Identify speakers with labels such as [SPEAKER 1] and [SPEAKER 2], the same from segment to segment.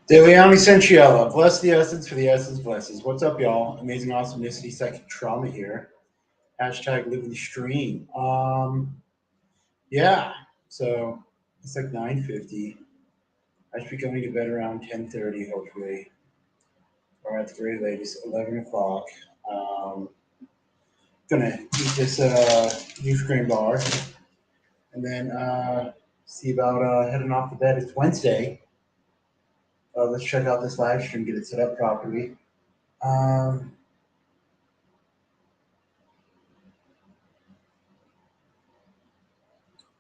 [SPEAKER 1] Deliani Senchiella, bless the essence for the essence blesses. What's up, y'all? Amazing awesomenicity, psychic trauma here. Hashtag living the stream. Yeah. So it's like 9:50. I should be going to bed around 10:30, hopefully, or at the very latest 11 o'clock. Um, gonna eat this youth cream bar, and then see about heading off to bed. It's Wednesday. Let's check out this live stream, get it set up properly. Um,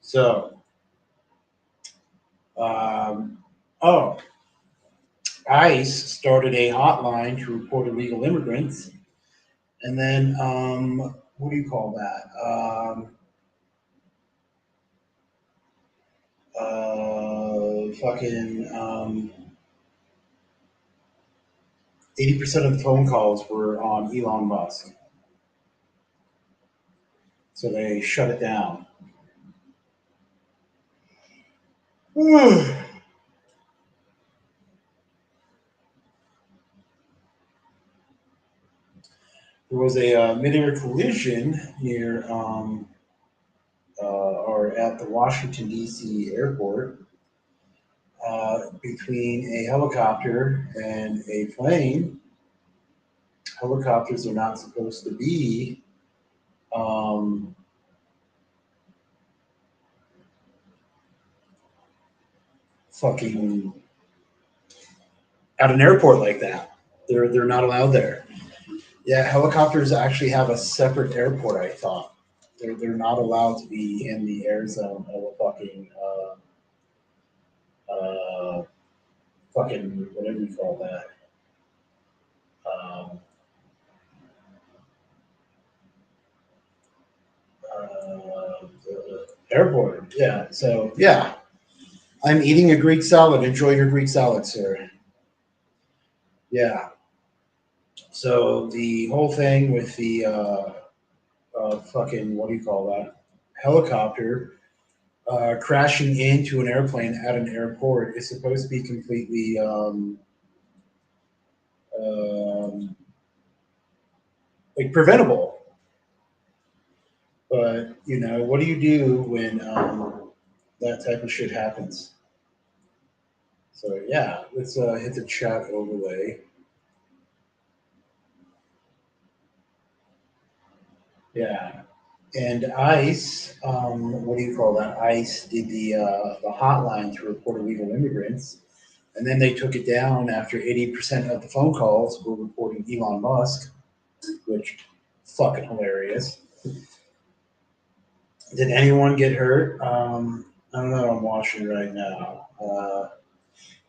[SPEAKER 1] so Um, oh, ICE started a hotline to report illegal immigrants, and then what do you call that? Fucking 80% of the phone calls were on Elon Musk, so they shut it down. There was a midair collision near or at the Washington D.C. airport between a helicopter and a plane. Helicopters are not supposed to be um, fucking at an airport like that. They're not allowed there. Yeah, helicopters actually have a separate airport. I thought they're not allowed to be in the air zone of a fucking whatever you call that um, airport. Yeah. So yeah, I'm eating a Greek salad. Enjoy your Greek salad, sir. Yeah. So the whole thing with the fucking what do you call that helicopter crashing into an airplane at an airport is supposed to be completely um, like preventable. But you know, what do you do when that type of shit happens? So yeah, let's hit the chat overlay. Yeah, and ICE, what do you call that? ICE did the hotline to report illegal immigrants, and then they took it down after 80% of the phone calls were reporting Elon Musk, which fucking hilarious. Did anyone get hurt? I don't know. I'm watching right now.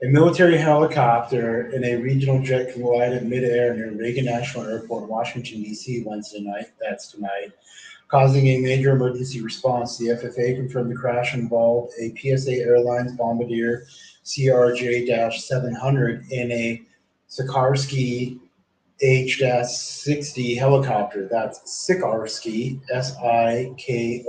[SPEAKER 1] A military helicopter and a regional jet collided midair near Reagan National Airport, Washington, D.C. Wednesday night. That's tonight, causing a major emergency response. The FFA confirmed the crash involved a PSA Airlines Bombardier CRJ-700 in a Sikorsky H-60 helicopter. That's Sikorsky, Sikorsky,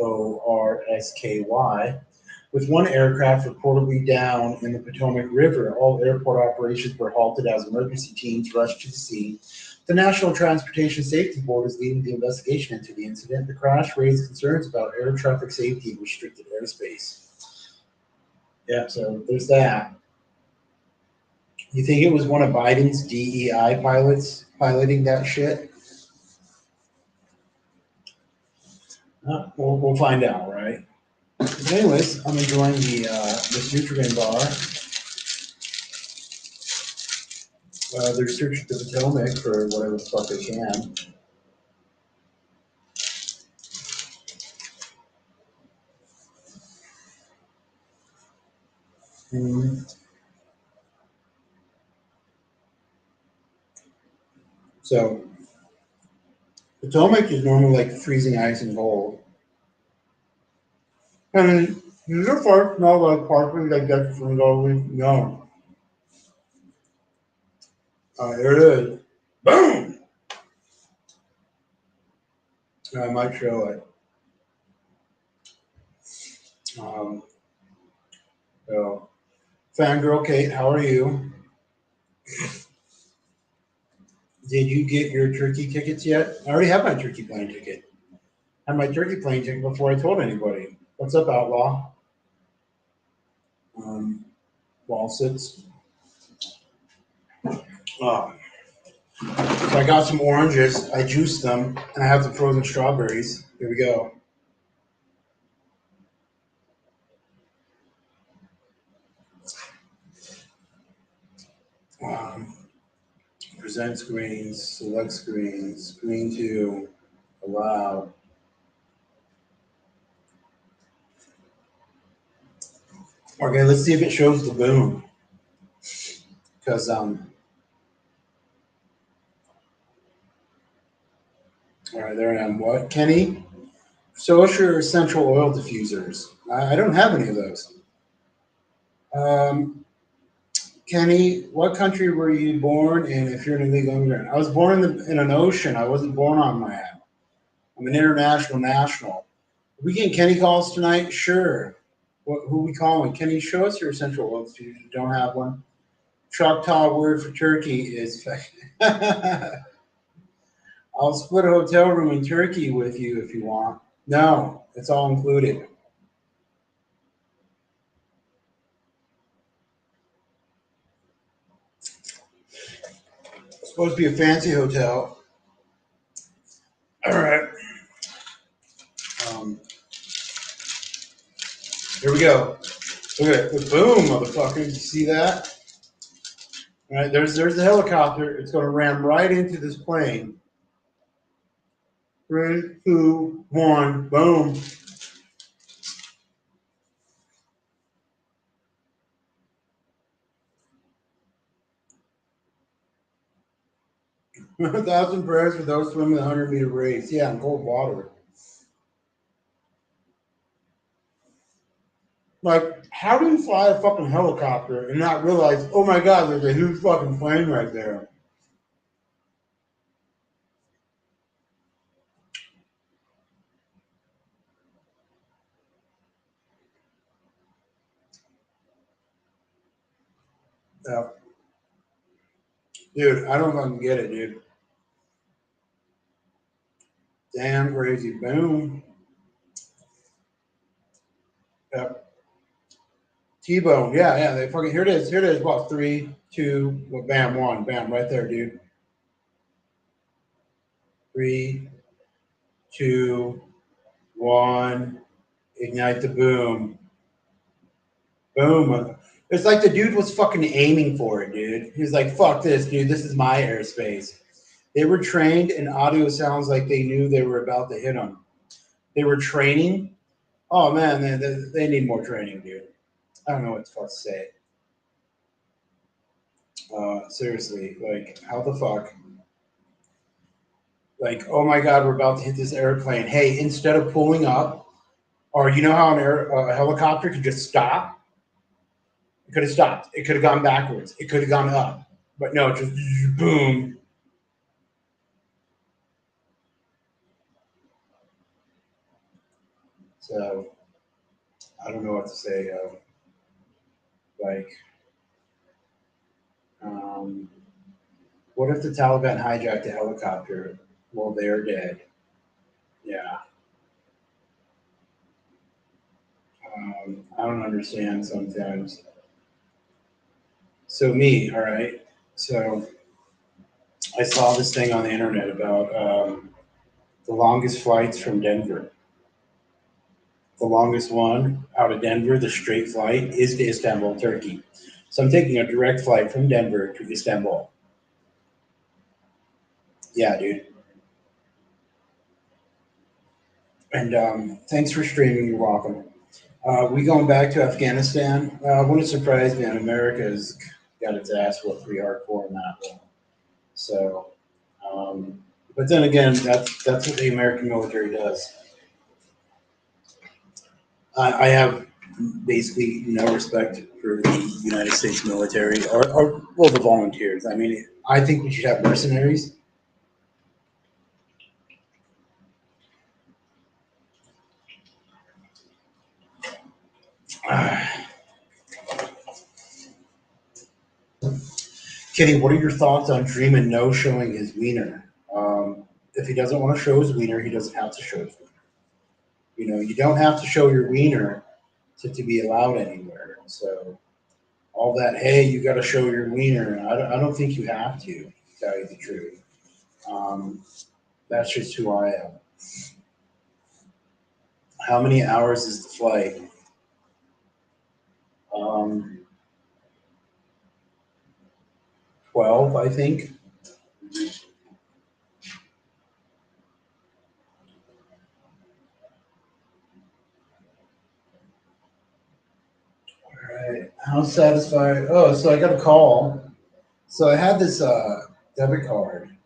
[SPEAKER 1] with one aircraft reportedly down in the Potomac River. All airport operations were halted as emergency teams rushed to the scene. The National Transportation Safety Board is leading the investigation into the incident. The crash raised concerns about air traffic safety and restricted airspace. Yeah, so there's that. You think it was one of Biden's DEI pilots piloting that shit? We'll find out, right? But anyways, I'm enjoying this Nutrient bar. They're searching the Potomac for whatever the fuck they can. Mm. So Potomac is normally like freezing ice and cold. And does your fart smell like parsley like that from always? No. Here it is. Boom! I might show it. Um, so, Fangirl Kate, how are you? Did you get your turkey tickets yet? I already have my turkey plane ticket. I had my turkey plane ticket before I told anybody. What's up, Outlaw? Um, Wall sits. Oh. So I got some oranges. I juiced them, and I have some frozen strawberries. Here we go. Um, present screens, select screens, screen two, allow. Okay, let's see if it shows the boom. Because all right, there I am. What, Kenny? Show us your essential oil diffusers. I don't have any of those. Um, Kenny, what country were you born in? If you're an illegal immigrant, I was born in an ocean. I wasn't born on land. I'm an international national. Are we getting Kenny calls tonight? Sure. Who are we calling? Kenny, show us your essential oil diffuser. Don't have one. Choctaw word for turkey is. I'll split a hotel room in Turkey with you if you want. No, it's all included. It's supposed to be a fancy hotel. All right. Um, here we go. Look at it. Boom, motherfucker. You see that? All right, there's the helicopter. It's going to ram right into this plane. 3, 2, 1, boom. A thousand prayers for those swimming the 100-meter race. Yeah, in cold water. Like, how do you fly a fucking helicopter and not realize, oh my god, there's a huge fucking plane right there? Yeah. Dude, I don't fucking get it, dude. Damn crazy. Boom. Yep. T-bone. Yeah, yeah. They fucking here it is. Here it is. What? 3, 2, well, bam, 1. Bam, right there, dude. 3, 2, 1. Ignite the boom. Boom. It's like the dude was fucking aiming for it, dude. He was like, fuck this, dude. This is my airspace. They were trained, and audio sounds like they knew they were about to hit him. They were training. Oh, man, they need more training, dude. I don't know what the fuck to say. Seriously, like, how the fuck? Like, oh my God, we're about to hit this airplane. Hey, instead of pulling up, or you know how a helicopter could just stop? It could have stopped. It could have gone backwards. It could have gone up. But no, just boom. So I don't know what to say. Like, um, what if the Taliban hijacked a helicopter? Well, they're dead. Yeah. I don't understand sometimes. So me, all right. So I saw this thing on the internet about the longest flights from Denver. The longest one out of Denver, the straight flight, is to Istanbul, Turkey. So I'm taking a direct flight from Denver to Istanbul. Yeah, dude. And thanks for streaming. You're welcome. We going back to Afghanistan? Wouldn't surprise me. And America's got its ass whooped pretty hardcore in that one. So, but then again, that's what the American military does. I have basically no respect for the United States military or well, the volunteers. I mean, I think we should have mercenaries. Kenny, what are your thoughts on Dreamin' no showing his wiener? If he doesn't want to show his wiener, he doesn't have to show his wiener. You know, you don't have to show your wiener to be allowed anywhere. So all that, hey, you got to show your wiener. I don't think you have to tell you the truth. Um, that's just who I am. How many hours is the flight? Um, 12, I think. All right. How satisfied? Oh, so I got a call. So I had this debit card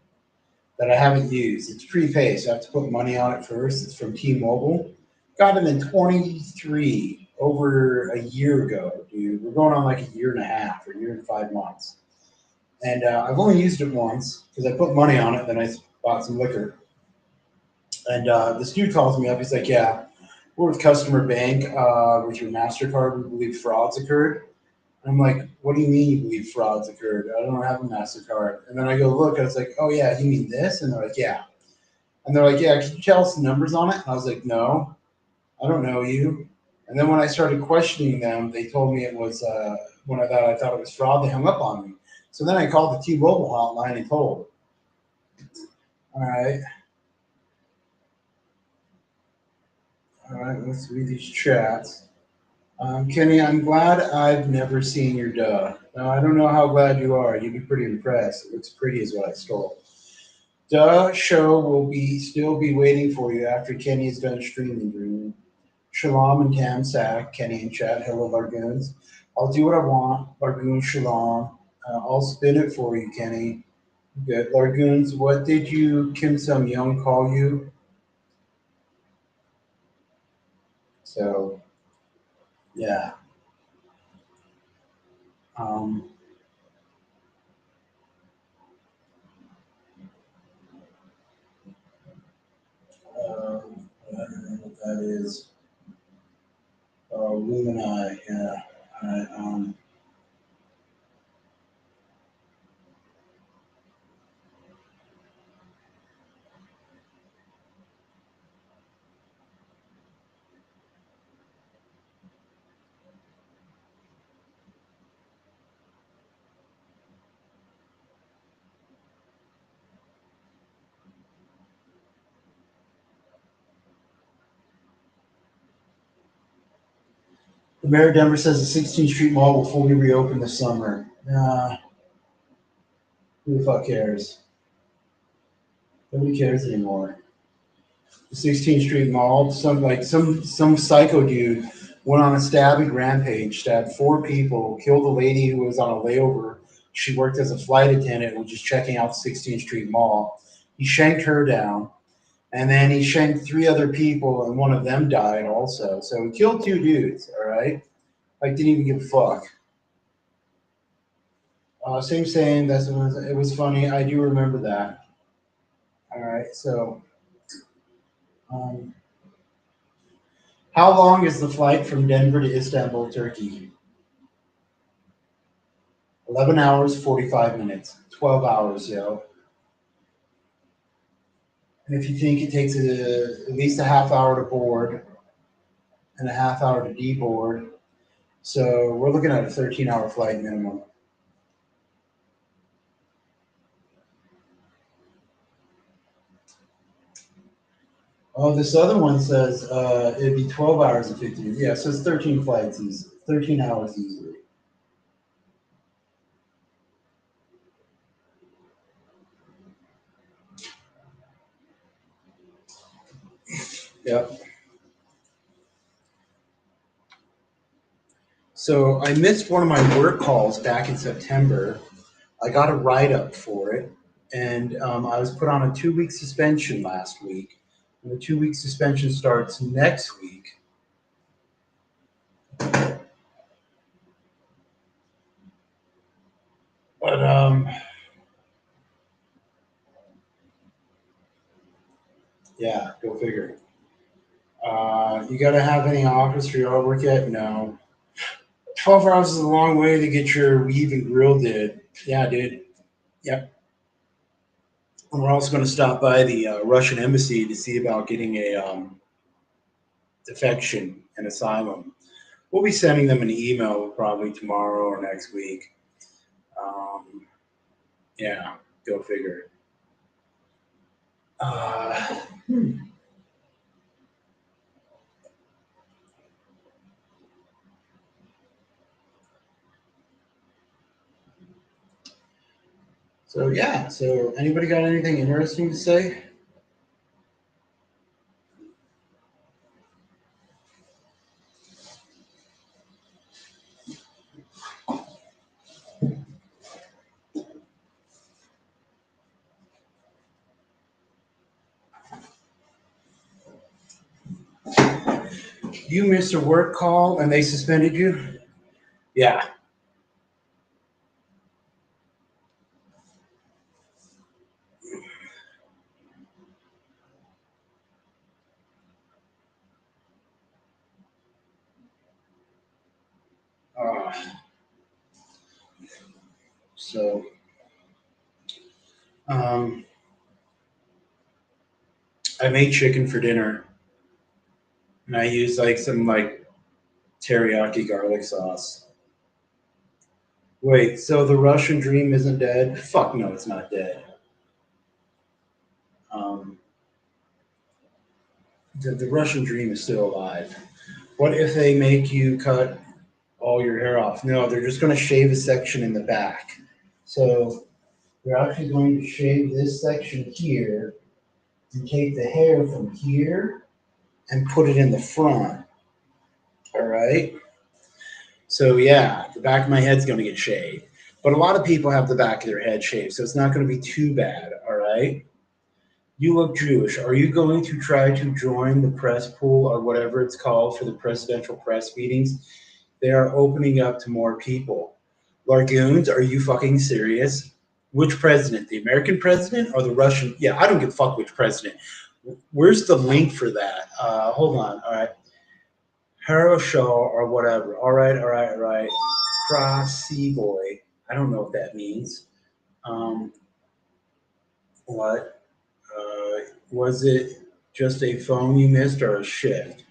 [SPEAKER 1] that I haven't used. It's prepaid, so I have to put money on it first. It's from T-Mobile. Got it in 23 over a year ago, dude. We're going on like a year and a half or a year and 5 months. And I've only used it once because I put money on it. Then I bought some liquor. And this dude calls me up. He's like, "Yeah, we're with Customer Bank with your Mastercard. We believe frauds occurred." I'm like, "What do you mean you believe frauds occurred? I don't have a Mastercard." And then I go look. I was like, "Oh yeah, you mean this?" And they're like, "Yeah." And they're like, "Yeah, can you tell us the numbers on it?" And I was like, "No, I don't know you." And then when I started questioning them, they told me it was when I thought it was fraud. They hung up on me. So then I called the T-Mobile hotline and told. All right, all right. Let's read these chats. Kenny, I'm glad I've never seen your duh. Now I don't know how glad you are. You'd be pretty impressed. It looks pretty as what I stole. Duh show will be still be waiting for you after Kenny is done streaming. Dream. Shalom and Tam Sack, Kenny and chat. Hello, Largoons. I'll do what I want. Largoon Shalom. I'll spin it for you, Kenny. Good. Largoons, what did you Kim Sung Young call you? So yeah. Um, I don't know what that is. Lumini, yeah. The mayor of Denver says the 16th Street Mall will fully reopen this summer. Who the fuck cares? Nobody cares anymore. The 16th Street Mall, some psycho dude went on a stabbing rampage, stabbed 4 people, killed a lady who was on a layover. She worked as a flight attendant, was just checking out the 16th Street Mall. He shanked her down, and then he shanked 3 other people, and one of them died also. So he killed 2 dudes. All right, like didn't even give a fuck. Same saying. It was funny. I do remember that. All right. So, um, how long is the flight from Denver to Istanbul, Turkey? 11 hours, 45 minutes. 12 hours, yo. And if you think it takes at least a half hour to board and a half hour to deboard, so we're looking at a 13-hour flight minimum. Oh, this other one says it'd be 12 hours and 50 minutes. Yeah, so it's 13 flights, 13 hours easily. Yep. So I missed one of my work calls back in September. I got a write up for it, and I was put on a 2 week suspension last week. And the 2 week suspension starts next week. But yeah, go figure. You got to have any offers for your artwork yet? No. 12 hours is a long way to get your weave and grill did. Yeah, dude. Yep. And we're also going to stop by the Russian embassy to see about getting a defection and asylum. We'll be sending them an email probably tomorrow or next week. Yeah, go figure. Uh, hmm. So yeah, so anybody got anything interesting to say? You missed a work call and they suspended you? Yeah. Uh, so um, I made chicken for dinner and I used like some like teriyaki garlic sauce. Wait, so the Russian dream isn't dead? Fuck no, it's not dead. Um, the Russian dream is still alive. What if they make you cut all your hair off? No, they're just going to shave a section in the back. So they're actually going to shave this section here and take the hair from here and put it in the front. All right. So yeah, the back of my head's going to get shaved. But a lot of people have the back of their head shaved, so it's not going to be too bad. All right. You look Jewish. Are you going to try to join the press pool or whatever it's called for the presidential press meetings? They are opening up to more people. Largoons, are you fucking serious? Which president? The American president or the Russian? Yeah, I don't give a fuck which president. Where's the link for that? Hold on. All right. Haroshaw or whatever. All right. Crossy boy. I don't know what that means. Um, what? Was it just a phone you missed or a shift?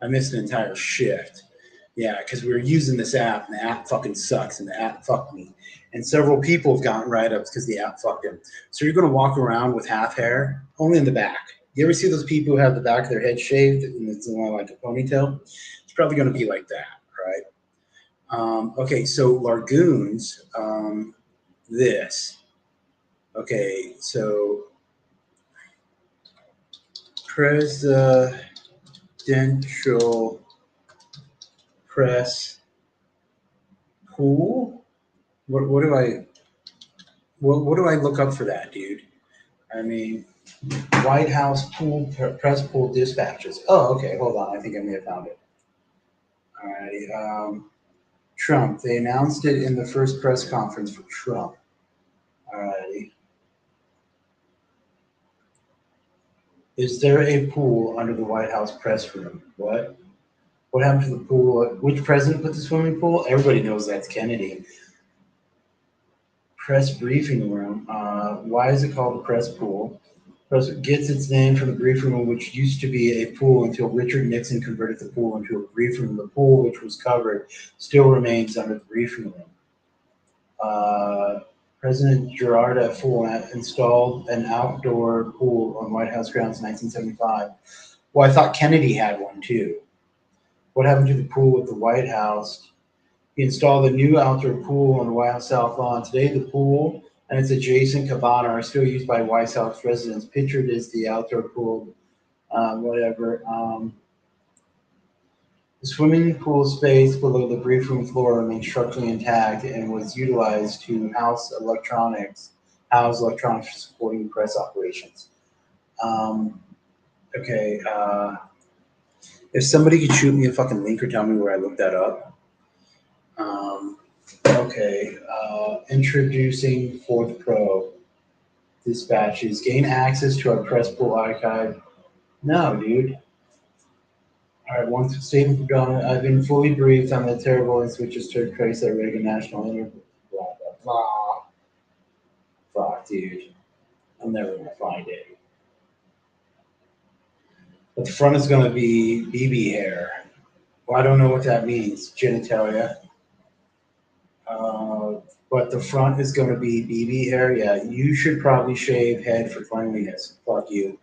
[SPEAKER 1] I missed an entire shift. Yeah, because we were using this app and the app fucking sucks and the app fucked me. And several people have gotten write ups because the app fucked them. So you're going to walk around with half hair, only in the back. You ever see those people who have the back of their head shaved and it's like a ponytail? It's probably going to be like that, right? Okay, so Largoons, this. Okay, so presidential press pool. What do I what do I look up for that, dude? I mean, White House pool press pool dispatches. Oh, okay. Hold on. I think I may have found it. All right. Trump. They announced it in the first press conference for Trump. All righty. Is there a pool under the White House press room? What? What happened to the pool? Which president put the swimming pool? Everybody knows that's Kennedy. Press briefing room. Why is it called the press pool? Press gets its name from the briefing room, which used to be a pool until Richard Nixon converted the pool into a briefing room. The pool, which was covered, still remains under the briefing room. President Gerard F. Ford installed an outdoor pool on White House grounds in 1975. Well, I thought Kennedy had one too. What happened to the pool at the White House? He installed a new outdoor pool on the White House South Lawn. Today, the pool and its adjacent cabana are still used by White House residents. Pictured as the outdoor pool, whatever. The swimming pool space below the brief room floor remains structurally intact and was utilized to house electronics for supporting press operations. Um, okay, if somebody could shoot me a fucking link or tell me where I looked that up. Okay, introducing Fourth Pro dispatches. Gain access to our press pool archive. No, dude. All right, one statement from John. I've been fully briefed on the terrible and switches took place at Reagan National Interview. Blah, blah, blah. Fuck, dude. I'm never going to find it. But the front is going to be BB hair. Well, I don't know what that means. Genitalia. But the front is going to be BB hair. Yeah, you should probably shave head for cleanliness. Fuck you.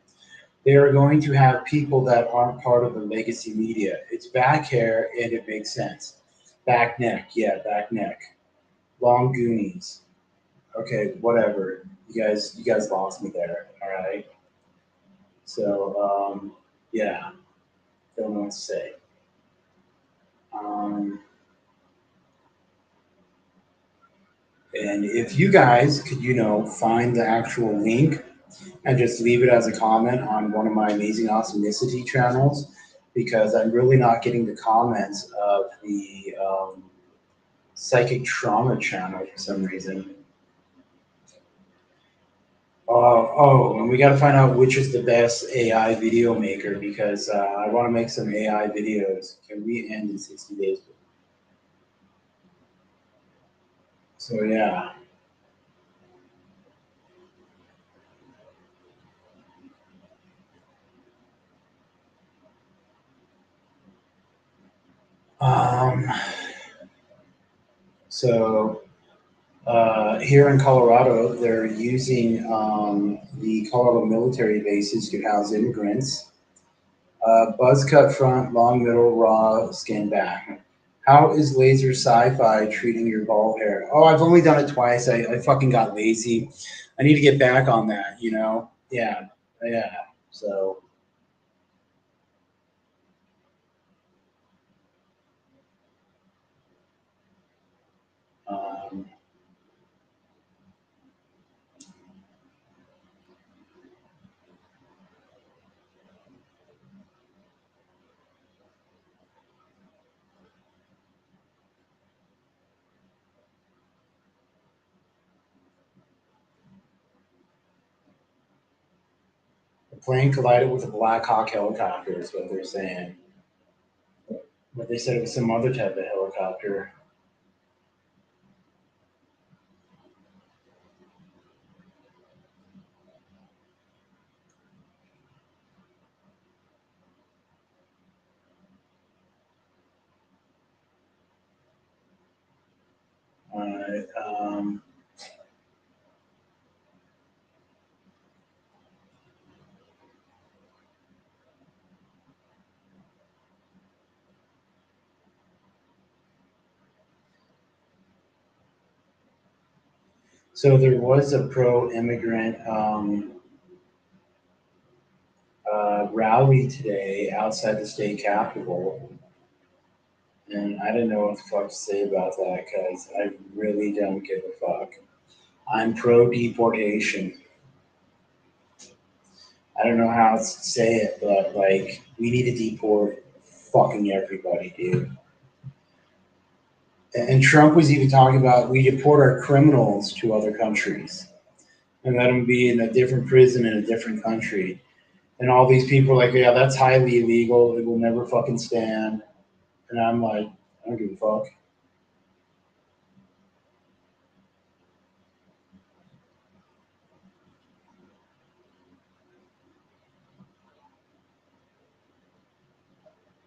[SPEAKER 1] They are going to have people that aren't part of the legacy media. It's back hair and it makes sense. Back neck. Yeah, back neck. Long Goonies. Okay, whatever. You guys lost me there. All right. So, yeah, don't know what to say. Um, and if you guys could, find the actual link and just leave it as a comment on one of my Amazing Awesomenicity channels, because I'm really not getting the comments of the psychic trauma channel for some reason. And we got to find out which is the best AI video maker, because I want to make some AI videos. Can we end in 60 days? So, yeah. Um, so here in Colorado, they're using the Colorado military bases to house immigrants. Buzz cut front, long middle, raw skin back. How is laser sci-fi treating your bald hair? Oh, I've only done it twice. I fucking got lazy. I need to get back on that. Yeah, yeah. So, um, the plane collided with a Black Hawk helicopter, is what they're saying. But they said it was some other type of helicopter. Um, so there was a pro-immigrant rally today outside the state capitol, and I didn't know what the fuck to say about that because I really don't give a fuck. I'm pro-deportation. I don't know how to say it, but like we need to deport fucking everybody, dude. And Trump was even talking about we deport our criminals to other countries and let them be in a different prison in a different country. And all these people are like, yeah, that's highly illegal. It will never fucking stand. And I'm like, I don't give a fuck.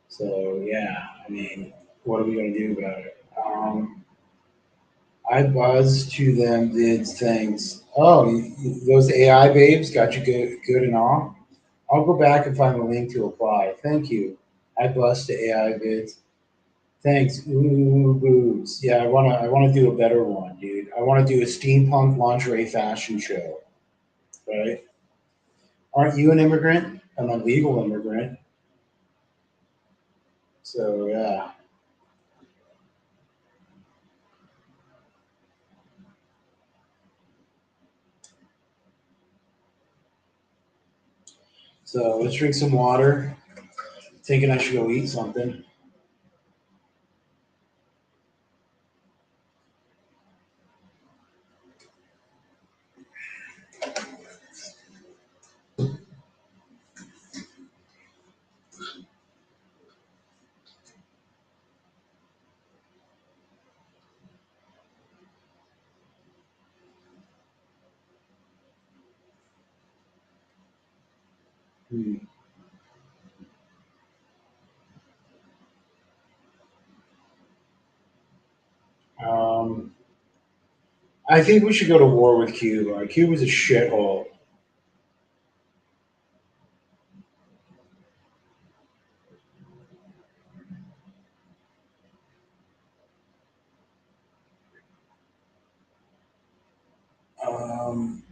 [SPEAKER 1] So yeah, I mean, what are we gonna do about it? I buzzed to them, did things. Oh, those AI babes got you good and all. I'll go back and find the link to apply. Thank you. I buzzed to AI vids. Thanks. Ooh, boobs. Yeah, I wanna do a better one, dude. I wanna do a steampunk lingerie fashion show, right? Aren't you an immigrant? I'm a legal immigrant. So yeah. So let's drink some water. Thinking I should go eat something. Hmm. Um, I think we should go to war with Cuba. Cuba's a shithole. Um,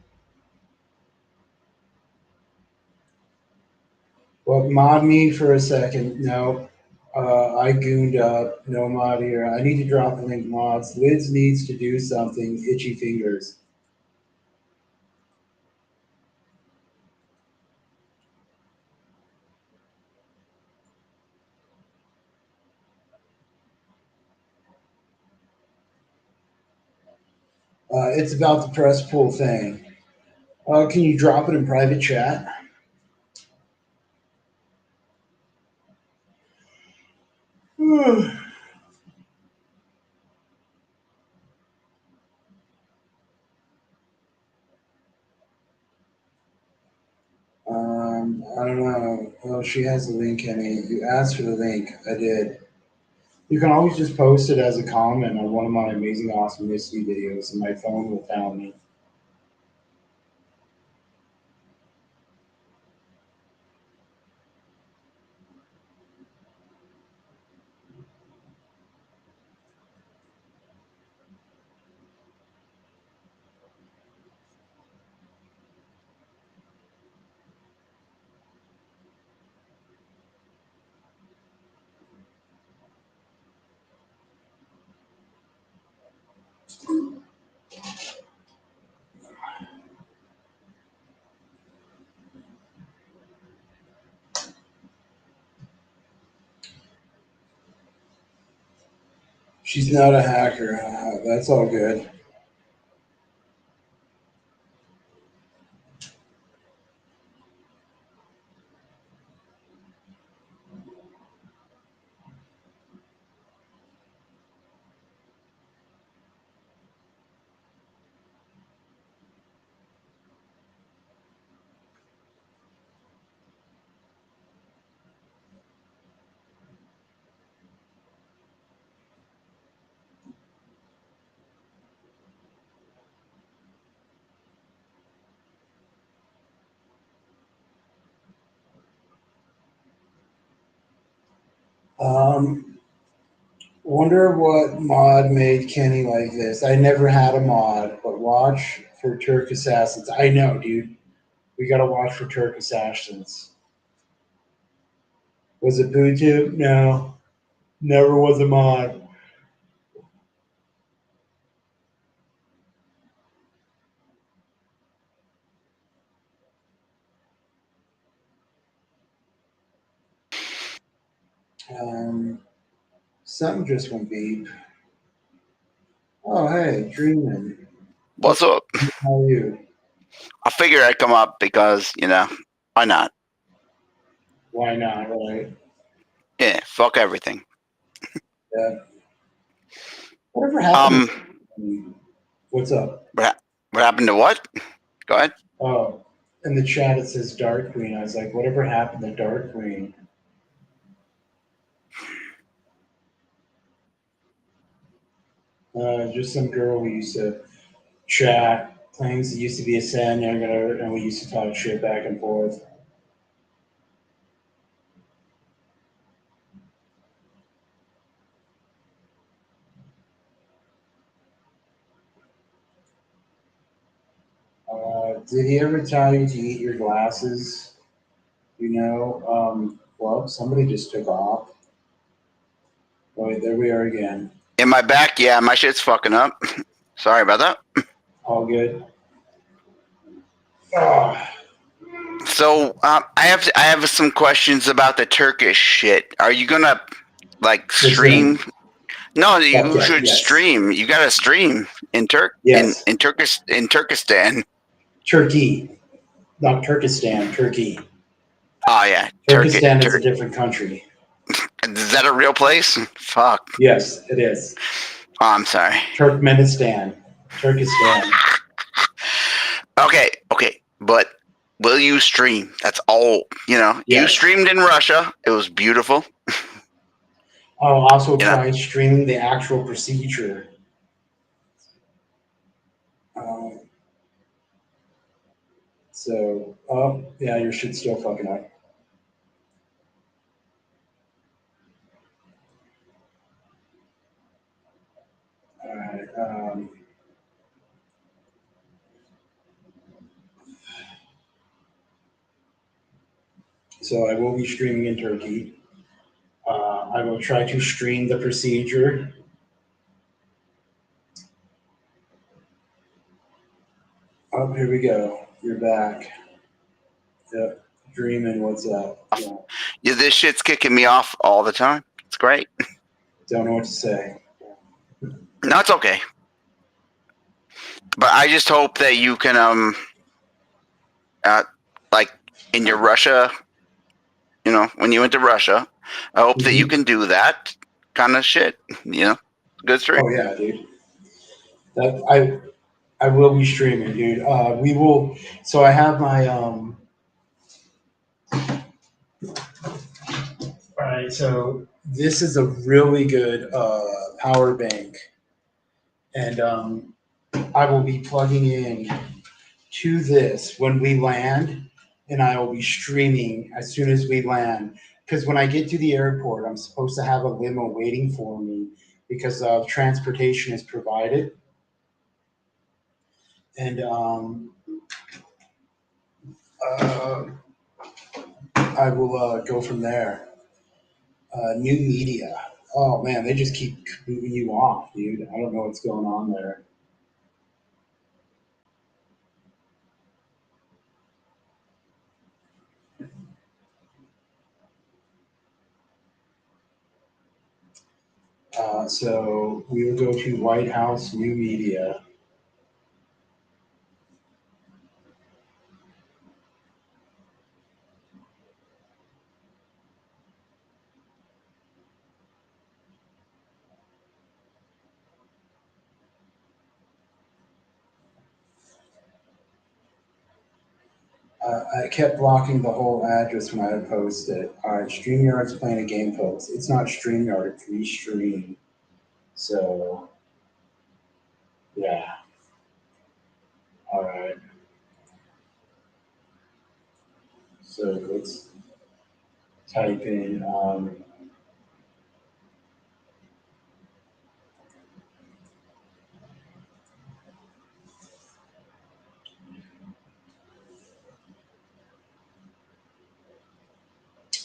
[SPEAKER 1] well, mod me for a second. No, I gooned up. No mod here. I need to drop the link mods. Lids needs to do something. Itchy fingers. It's about the press pull thing. Can you drop it in private chat? I don't know. Oh, she has the link, Kenny. You asked for the link. I did. You can always just post it as a comment on one of my amazing, awesome mystery videos, and my phone will found me. She's not a hacker. That's all good. Um, Wonder what mod made Kenny like this. I never had a mod, but watch for Turk Assassins. I know, dude. We gotta watch for Turk Assassins. Was it BooTube? No, never was a mod. Um, Something just went beep. Oh, hey, Dreamin'.
[SPEAKER 2] What's up?
[SPEAKER 1] How are you?
[SPEAKER 2] I figured I'd come up because, why not?
[SPEAKER 1] Why not, right?
[SPEAKER 2] Yeah, fuck everything.
[SPEAKER 1] Yeah. Whatever happened
[SPEAKER 2] Um,
[SPEAKER 1] to What's up?
[SPEAKER 2] what happened to what? Go ahead.
[SPEAKER 1] Oh, in the chat it says Dark Queen. I was like, whatever happened to Dark Queen? Just some girl we used to chat. Claims it used to be a sin, and we used to talk shit back and forth. Did he ever tell you to eat your glasses? Well, somebody just took off. Oh, wait, there we are again.
[SPEAKER 2] In my back, yeah, my shit's fucking up. Sorry about that.
[SPEAKER 1] All good. Oh,
[SPEAKER 2] So, I have some questions about the Turkish shit. Are you gonna stream?
[SPEAKER 1] listen,
[SPEAKER 2] No,
[SPEAKER 1] fuck
[SPEAKER 2] you
[SPEAKER 1] yeah,
[SPEAKER 2] should
[SPEAKER 1] yes.
[SPEAKER 2] stream. You gotta stream in
[SPEAKER 1] Yes.
[SPEAKER 2] Turkestan.
[SPEAKER 1] Turkey, not Turkestan, Turkey.
[SPEAKER 2] Oh yeah,
[SPEAKER 1] Turkestan is a different country.
[SPEAKER 2] Is that a real place? Fuck.
[SPEAKER 1] Yes, it is.
[SPEAKER 2] Oh, I'm sorry.
[SPEAKER 1] Turkmenistan. Turkestan.
[SPEAKER 2] Okay, but will you stream? That's all. You
[SPEAKER 1] Yes.
[SPEAKER 2] streamed in Russia. It was beautiful.
[SPEAKER 1] I'll also
[SPEAKER 2] You know?
[SPEAKER 1] try streaming the actual procedure. Oh yeah, your shit's still fucking up. All right. So I will be streaming in Turkey. I will try to stream the procedure. Oh, here we go. You're back. Yep. Dreaming, what's up? Yeah.
[SPEAKER 2] Yeah, this shit's kicking me off all the time. It's great.
[SPEAKER 1] Don't know what to say.
[SPEAKER 2] No, it's okay. But I just hope that you can like in your Russia, when you went to Russia, I hope that you can do that kind of shit. Good stream.
[SPEAKER 1] Oh yeah, dude. I will be streaming, dude. We will. So I have my All right. So this is a really good power bank, and I will be plugging in to this when we land, and I will be streaming as soon as we land. Because when I get to the airport, I'm supposed to have a limo waiting for me because transportation is provided. And I will go from there. New media. Oh man, they just keep moving you off, dude. I don't know what's going on there. So we will go to White House New Media. I kept blocking the whole address when I would post it. All right, StreamYard's playing a game, folks. It's not StreamYard, it's Restream. So, yeah. All right. So let's type in.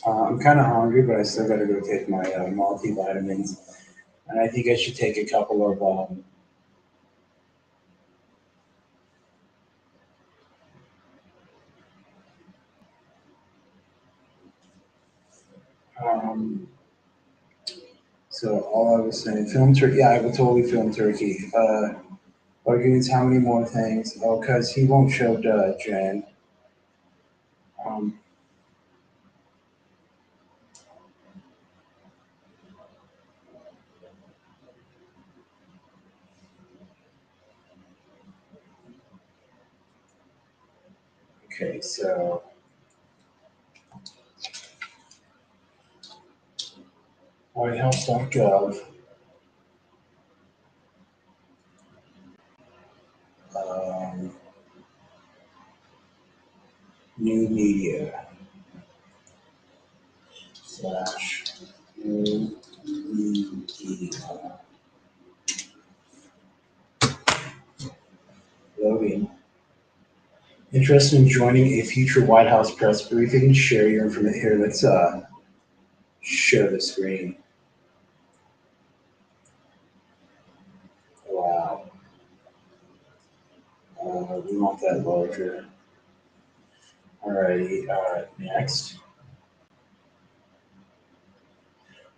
[SPEAKER 1] I'm kind of hungry, but I still got to go take my multivitamins. And I think I should take a couple of so all I was saying, film turkey. Yeah, I will totally film turkey. Arguments, how many more things? Oh, because he won't show Jen. Um, okay, so whitehouse.gov. Um, new media slash new media. Loading. Interested in joining a future White House press briefing? Share your information here. Let's share the screen. Wow. We want that larger. Alrighty, next.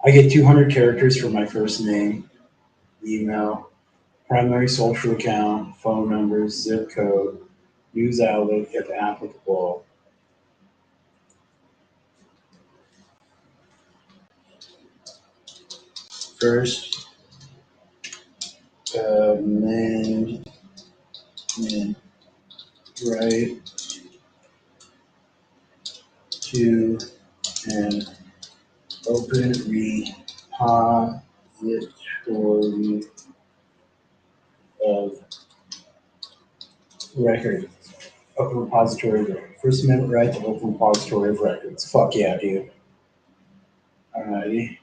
[SPEAKER 1] I get 200 characters for my first name, email, primary social account, phone numbers, zip code, news outlet if applicable. First, amendment, right? to an open repository of record. Open repository of record. First Amendment right to open repository of records. Fuck yeah, dude. Alrighty.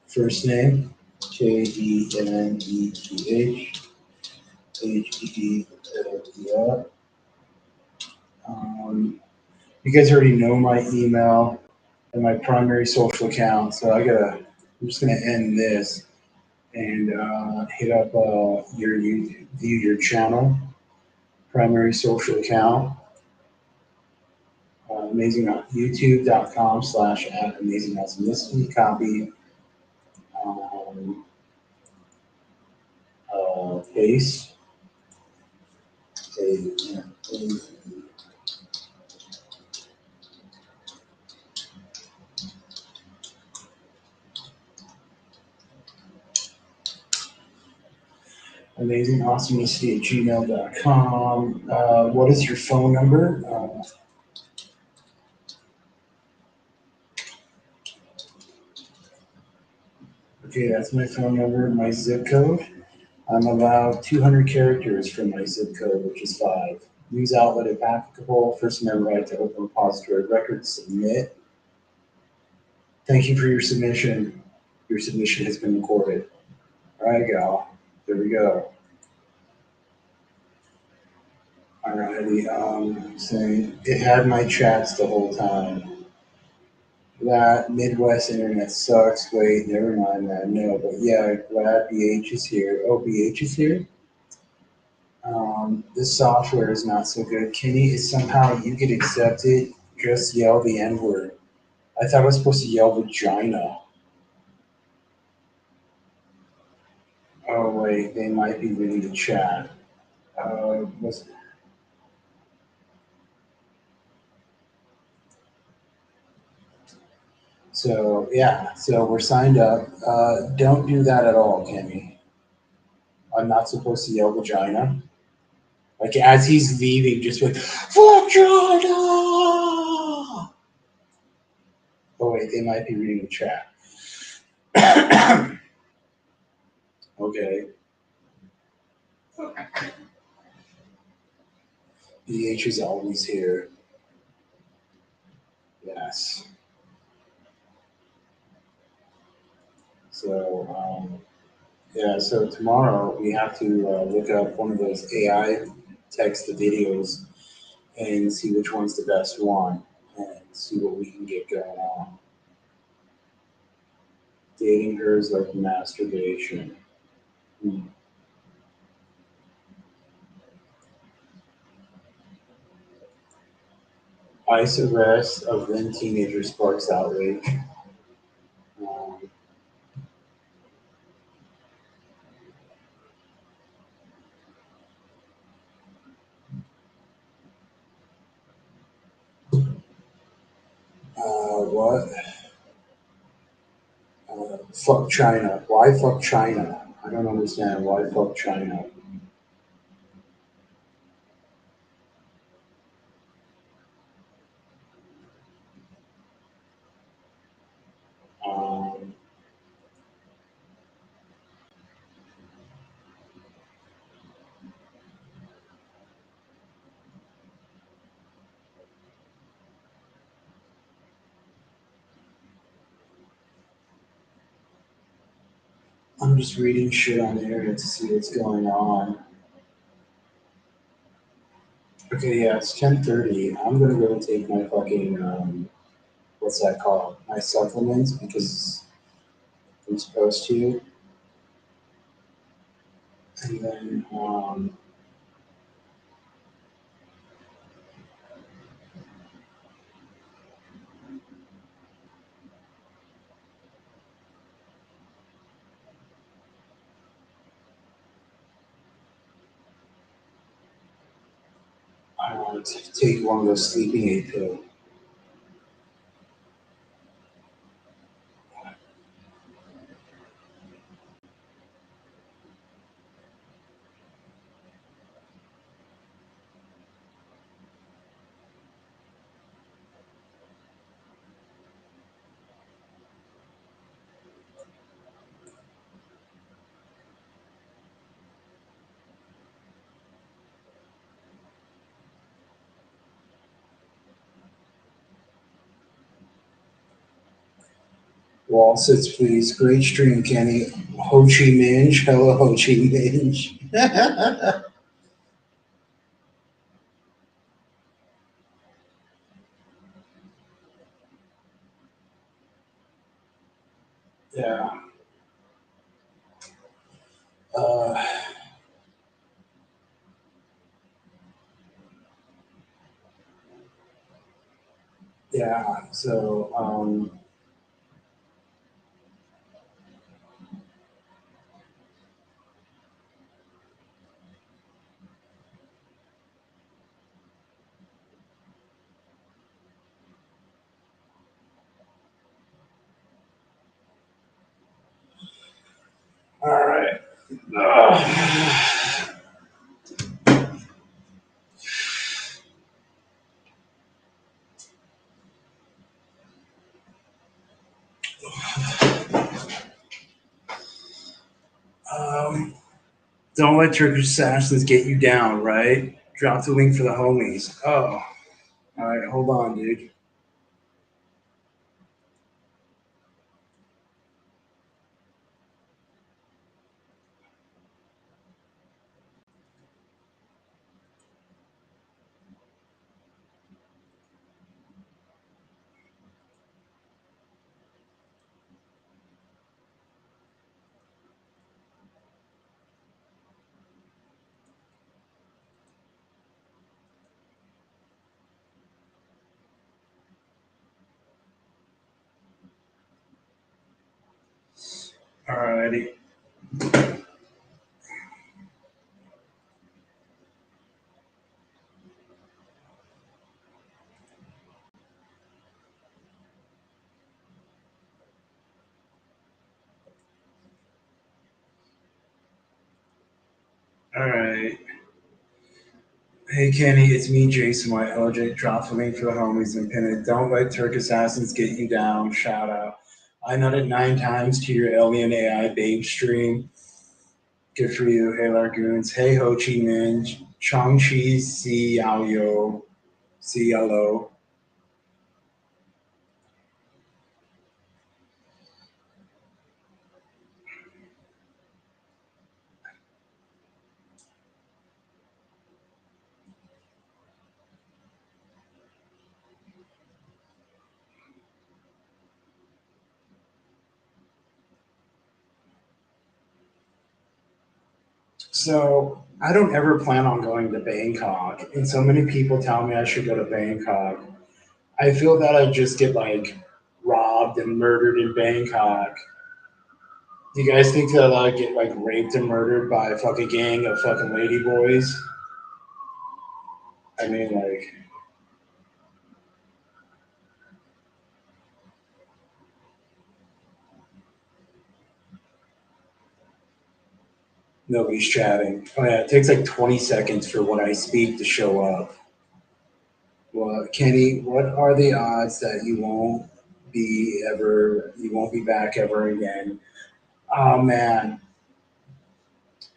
[SPEAKER 1] First name, KENETH, HEELPR. You guys already know my email and my primary social account, so I'm just gonna end this and hit up your view your channel, primary social account, amazing youtube.com/amazingawesomeness, copy, paste, amazingawesomeness@gmail.com. What is your phone number? Okay, that's my phone number, my zip code. I'm allowed 200 characters from my zip code, which is 5. News outlet if applicable. First Amendment right to open repository of records. Submit. Thank you for your submission. Your submission has been recorded. All right, gal. There we go. Alrighty. Saying it had my chats the whole time. That Midwest internet sucks. Wait, never mind that. No, but yeah, glad BH is here. Oh, BH is here? This software is not so good. Kenny, if somehow you get accepted, just yell the N word. I thought I was supposed to yell vagina. Oh, wait, they might be reading the chat. So, yeah, so we're signed up. Don't do that at all, Kenny. I'm not supposed to yell vagina. Like, as he's leaving, just like, vagina! Oh, wait, they might be reading the chat. Okay. BH is always here. Yes. So, yeah, so tomorrow we have to look up one of those AI text to videos and see which one's the best one and see what we can get going on. Dating her is like masturbation. ICE arrest of then teenager sparks outrage. What? Fuck China. Why fuck China? I don't understand. Why fuck China? Um, I'm just reading shit on the internet to see what's going on. Okay, yeah, it's 10:30. I'm gonna go take my fucking what's that called? My supplements because I'm supposed to. And then I want to take one of those sleeping aid pills. Wall sits, please. Great stream, Kenny. Ho Chi Minh. Hello, Ho Chi Minh. Yeah. Uh, yeah. So, all right. Don't let Turkish assassins get you down, right? Drop the link for the homies. Oh, all right. Hold on, dude. All righty. All right. Hey Kenny, it's me, Jason White. LJ, drop the link for the homies and pin it. Don't let Turk assassins get you down. Shout out. I nutted 9 times to your Alien AI babe stream. Good for you. Hey Largoons. Hey Ho Chi Minh. Chong Chi Si Yao Yo. Si Yellow. So I don't ever plan on going to Bangkok, and so many people tell me I should go to Bangkok. I feel that I just get like robbed and murdered in Bangkok. Do you guys think that I get like raped and murdered by a fucking gang of fucking lady boys? I mean, like, nobody's chatting. Oh yeah, it takes like 20 seconds for when I speak to show up. Well, Kenny, what are the odds that you won't be back ever again? Oh man,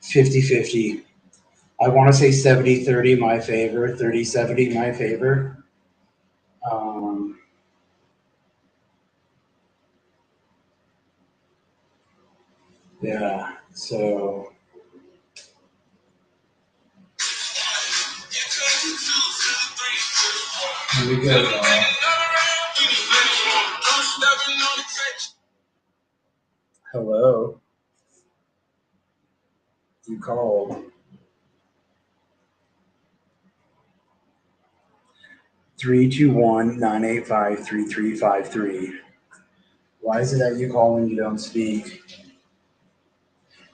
[SPEAKER 1] 50-50. I want to say 70-30 my favor, 30-70 my favor. Um, yeah, so here we go, y'all. Hello, you called 321-985-3353. Why is it that you call when you don't speak?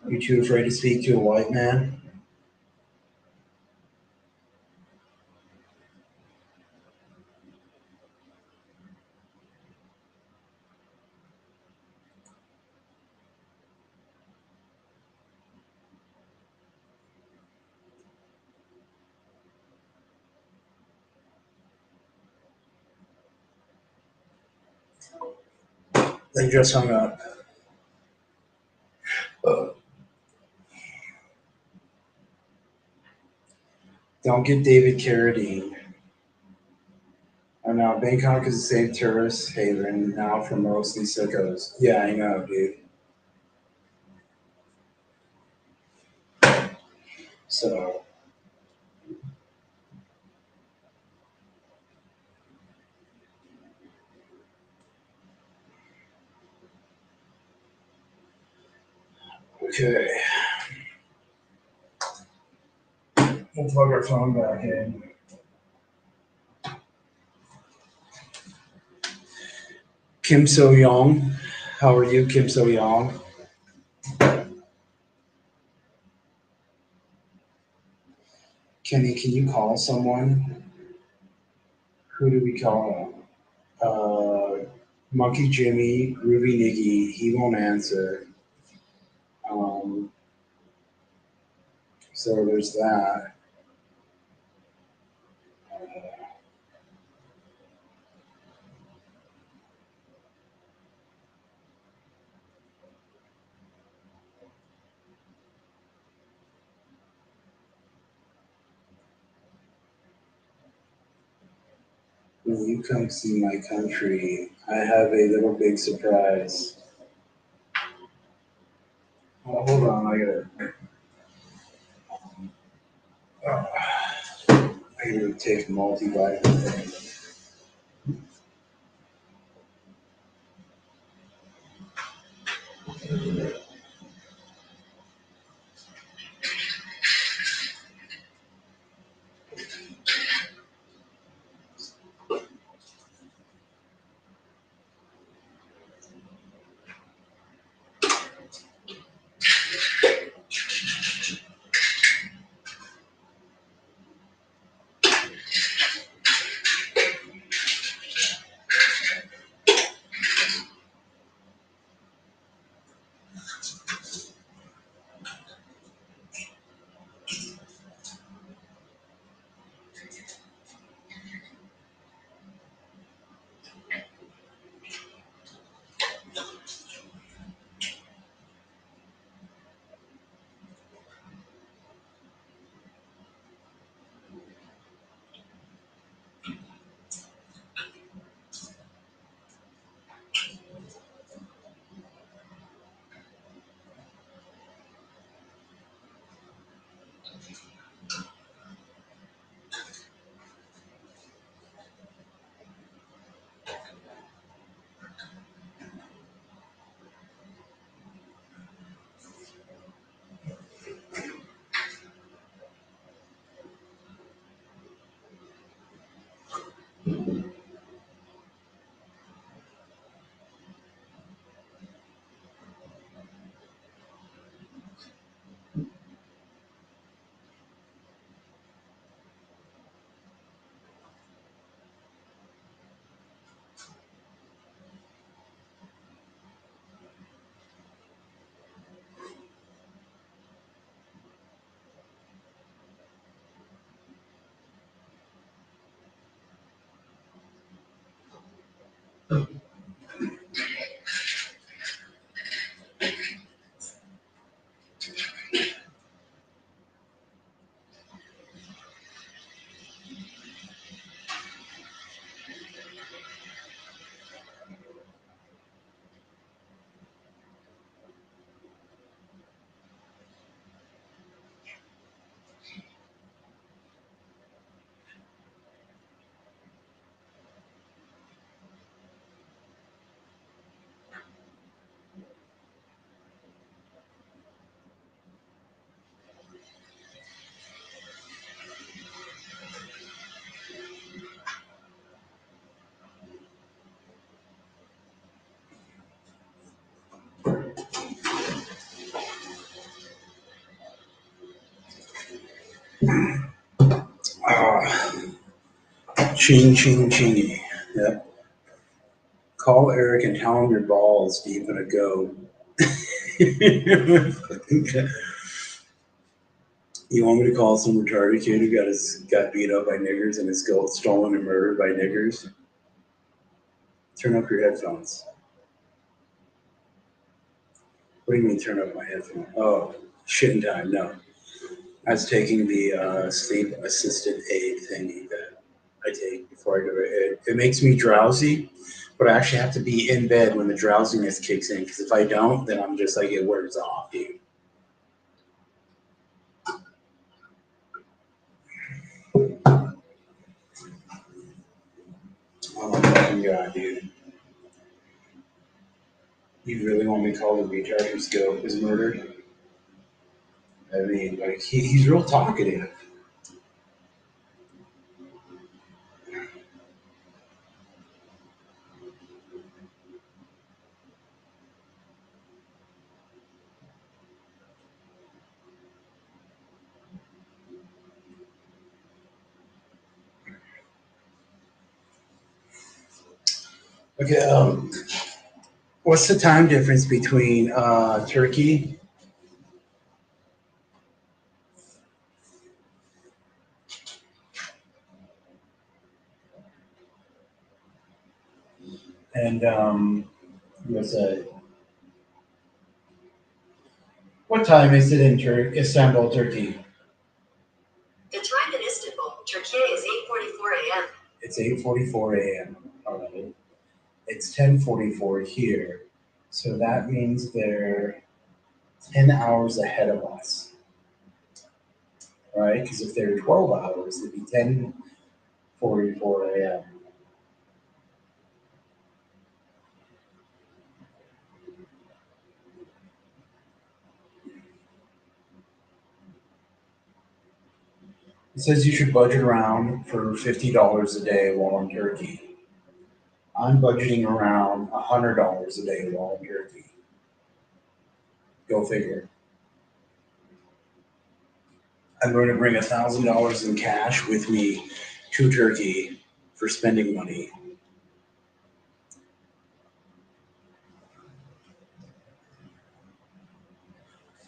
[SPEAKER 1] You too afraid to speak to a white man? They just hung up. Don't get David Carradine. Oh no, Bangkok is a safe tourist haven now for mostly sickos. Yeah, I know, dude. So, okay. We'll plug our phone back in. Kim So Young. How are you, Kim So Young? Kenny, can you call someone? Who do we call? Monkey Jimmy, Groovy Niggy. He won't answer. Um, so there's that. When you come see my country, I have a little big surprise. Oh, hold on, I gotta take a multivitamin thing. Ah, ching, ching, chingy. Yep. Call Eric and tell him your balls deep in a goat. You want me to call some retarded kid who got beat up by niggers and his goat stolen and murdered by niggers? Turn up your headphones. What do you mean turn up my headphones? Oh, shitting time. No. I was taking the sleep assisted aid thingy that I take before I go to bed. It makes me drowsy, but I actually have to be in bed when the drowsiness kicks in. Because if I don't, then I'm just like it wears off, dude. Oh my fucking god, dude! You really want me to call the retard whose goat was murdered? I mean, like he's real talkative. Okay, what's the time difference between Turkey and USA? What time is it in Istanbul, Turkey?
[SPEAKER 3] The time in Istanbul, Turkey is 8:44 a.m.
[SPEAKER 1] It's 8:44 a.m. All right. It's 10:44 here, so that means they're 10 hours ahead of us, right? Because if they're 12 hours, it'd be 10:44 a.m. It says you should budget around for $50 a day while in Turkey. I'm budgeting around $100 a day while in Turkey. Go figure. I'm going to bring $1,000 in cash with me to Turkey for spending money.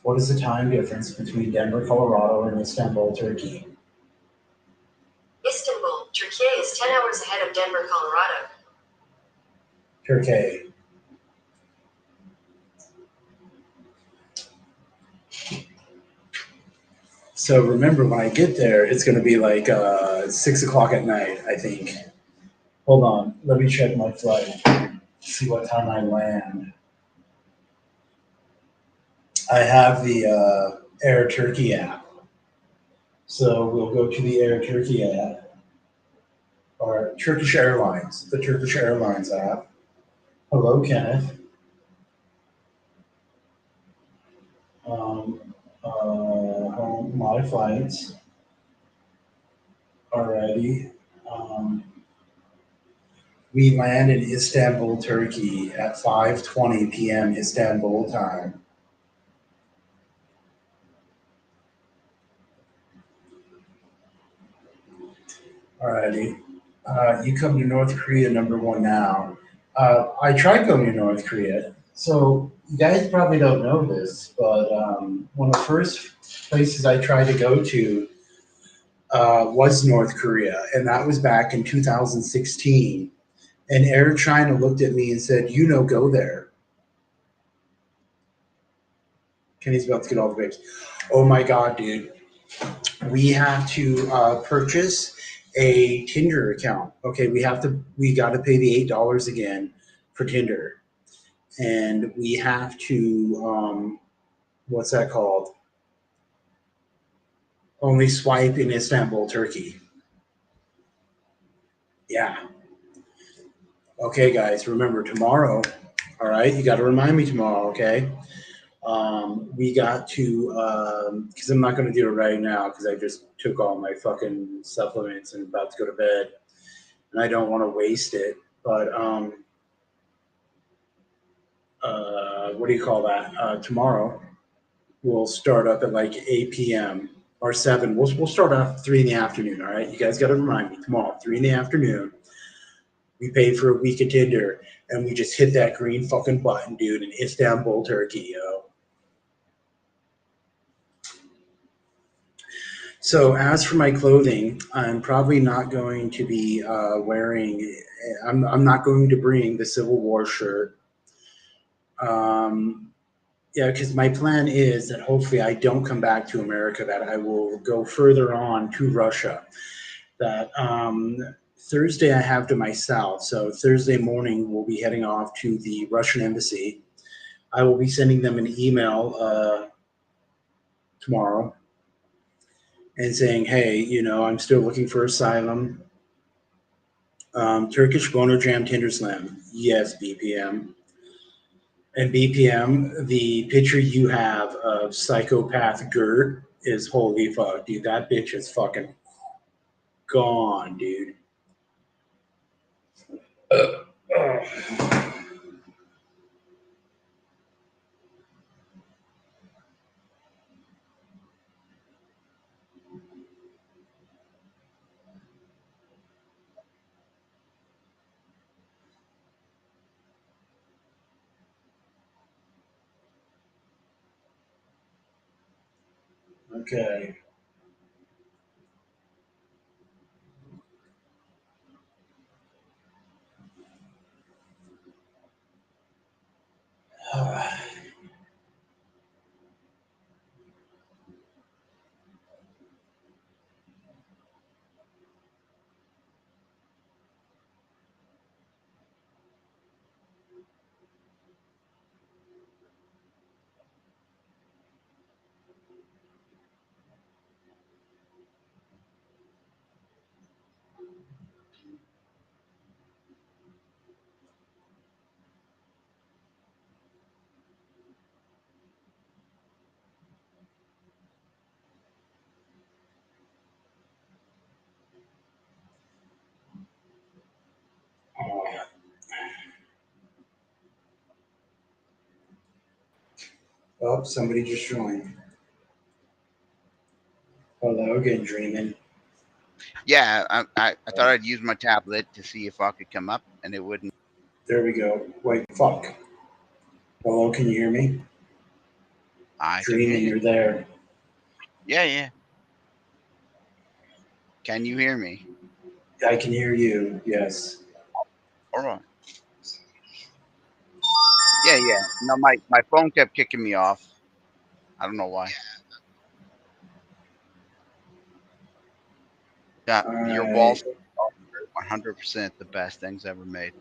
[SPEAKER 1] What is the time difference between Denver, Colorado, and Istanbul, Turkey?
[SPEAKER 3] Istanbul, Turkey is 10 hours ahead of Denver, Colorado.
[SPEAKER 1] Turkey. So remember, when I get there, it's going to be like 6 o'clock at night, I think. Hold on. Let me check my flight. See what time I land. I have the Air Turkey app. So we'll go to the Air Turkey app. Or Turkish Airlines. The Turkish Airlines app. Hello, Kenneth. My flights. Alrighty. We land in Istanbul, Turkey at 5:20 p.m. Istanbul time. Alrighty. You come to North Korea, #1 now. I tried going to North Korea. So you guys probably don't know this, but one of the first places I tried to go to was North Korea, and that was back in 2016. And Air China looked at me and said, go there. Kenny's about to get all the babes. Oh my God, dude. We have to purchase a Tinder account. Okay, we got to pay the $8 again for Tinder. And we have to, what's that called? Only swipe in Istanbul, Turkey. Yeah. Okay, guys, remember tomorrow. All right, you got to remind me tomorrow, okay? We got to, because I'm not going to do it right now because I just took all my fucking supplements and about to go to bed, and I don't want to waste it. But what do you call that? Tomorrow we'll start up at like 8 p.m. or 7. We'll start off at 3 in the afternoon. All right, you guys got to remind me tomorrow, 3 in the afternoon. We paid for a week of Tinder, and we just hit that green fucking button, dude, in Istanbul, Turkey, yo. So as for my clothing, I'm probably not going to be wearing. I'm not going to bring the Civil War shirt. Yeah, because my plan is that hopefully I don't come back to America. That I will go further on to Russia. That Thursday I have to myself. So Thursday morning we'll be heading off to the Russian embassy. I will be sending them an email tomorrow and saying, hey, I'm still looking for asylum. Turkish Bono Jam Tinder Slam. Yes, BPM. And BPM, the picture you have of psychopath Gert is holy fuck, dude. That bitch is fucking gone, dude. Okay. Oh, somebody just joined. Hello again, dreaming.
[SPEAKER 2] Yeah, I thought I'd use my tablet to see if I could come up, and it wouldn't.
[SPEAKER 1] There we go. Wait, fuck. Hello, can you hear me?
[SPEAKER 2] I can hear
[SPEAKER 1] Dreaming,
[SPEAKER 2] you.
[SPEAKER 1] you're there.
[SPEAKER 2] Yeah. Can you hear me?
[SPEAKER 1] I can hear you, yes.
[SPEAKER 2] All right. Yeah. No, my phone kept kicking me off. I don't know why. Yeah, your walls are 100% the best things ever made.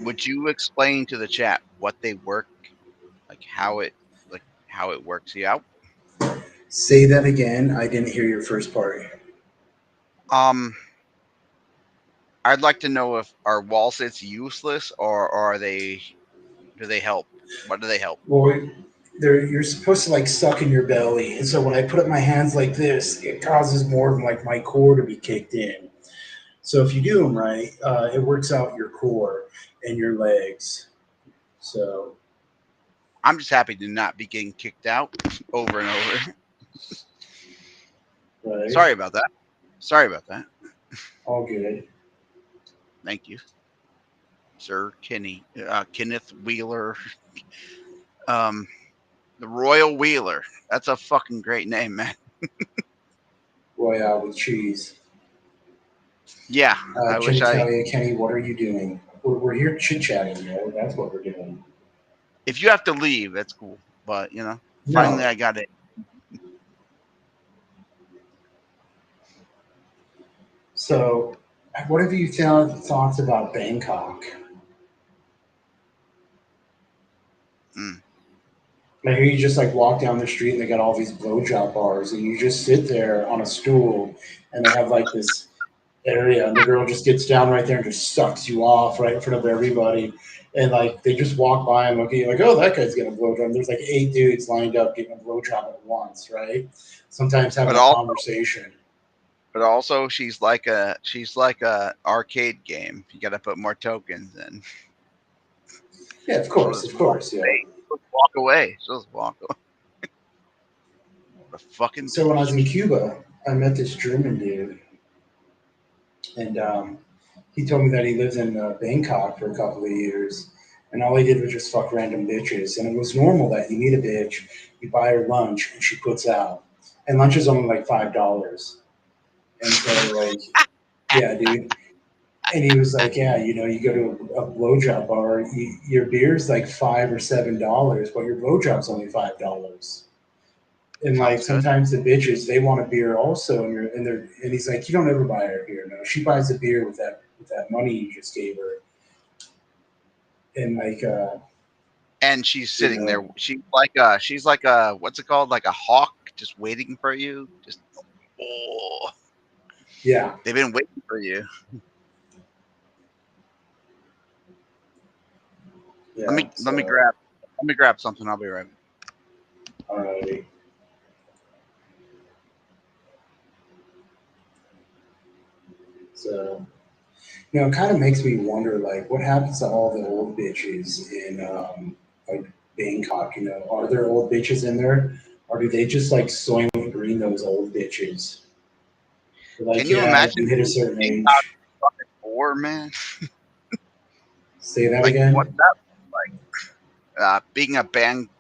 [SPEAKER 2] Would you explain to the chat what they work, like how it works out?
[SPEAKER 1] Say that again. I didn't hear your first part.
[SPEAKER 2] I'd like to know if are wall sits useless or are they? Do they help? What do they help?
[SPEAKER 1] Well, you're supposed to like suck in your belly, and so when I put up my hands like this, it causes more of like my core to be kicked in. So if you do them right, it works out your core and your legs. So
[SPEAKER 2] I'm just happy to not be getting kicked out over and over.
[SPEAKER 1] right,
[SPEAKER 2] Sorry about that.
[SPEAKER 1] all good.
[SPEAKER 2] Thank you, Sir Kenneth Wheeler. The Royal Wheeler. That's a fucking great name, man.
[SPEAKER 1] Royale with cheese.
[SPEAKER 2] Yeah, I wish I.
[SPEAKER 1] Genitalia, Kenny, what are you doing? We're here chit chatting, That's what we're doing.
[SPEAKER 2] If you have to leave, that's cool. But finally
[SPEAKER 1] No.
[SPEAKER 2] I got it.
[SPEAKER 1] So, what have you thoughts about Bangkok?
[SPEAKER 2] Mm.
[SPEAKER 1] I hear you just like walk down the street and they got all these blowjob bars, and you just sit there on a stool, and they have like this area, and the girl just gets down right there and just sucks you off right in front of everybody, and like they just walk by and look at you like, oh, that guy's getting a blowjob. And there's like 8 dudes lined up getting a blowjob at once, right? Sometimes having
[SPEAKER 2] But
[SPEAKER 1] a
[SPEAKER 2] also,
[SPEAKER 1] conversation.
[SPEAKER 2] she's like a arcade game. You got to put more tokens in.
[SPEAKER 1] Yeah, of course, yeah.
[SPEAKER 2] Walk away. She'll just walk away. The fucking.
[SPEAKER 1] So when I was in Cuba, I met this German dude, and he told me that he lives in Bangkok for a couple of years, and all he did was just fuck random bitches. And it was normal that you meet a bitch, you buy her lunch, and she puts out, and lunch is only like $5. And so like, yeah, dude. And he was like, yeah, you go to a blowjob bar, your beer's like $5 or $7, but your blowjob's only $5. And like
[SPEAKER 2] Sounds good.
[SPEAKER 1] sometimes the bitches they want a beer also, and he's like, you don't ever buy her beer. No, she buys the beer with that money you just gave her. And like
[SPEAKER 2] And she's
[SPEAKER 1] you
[SPEAKER 2] sitting there.
[SPEAKER 1] know,
[SPEAKER 2] She's like a what's it called? Like a hawk, just waiting for you. Just oh,
[SPEAKER 1] yeah,
[SPEAKER 2] they've been waiting for you.
[SPEAKER 1] yeah.
[SPEAKER 2] Let me
[SPEAKER 1] So
[SPEAKER 2] grab something. I'll be right back.
[SPEAKER 1] alrighty. So it kind of makes me wonder, like, what happens to all the old bitches in like Bangkok? Are there old bitches in there, or do they just like soy green those old bitches? They're like,
[SPEAKER 2] Can you
[SPEAKER 1] yeah, if
[SPEAKER 2] imagine
[SPEAKER 1] you hit a certain
[SPEAKER 2] being out
[SPEAKER 1] age.
[SPEAKER 2] fucking war, man?
[SPEAKER 1] Say that
[SPEAKER 2] Like what's
[SPEAKER 1] again.
[SPEAKER 2] that like? Being a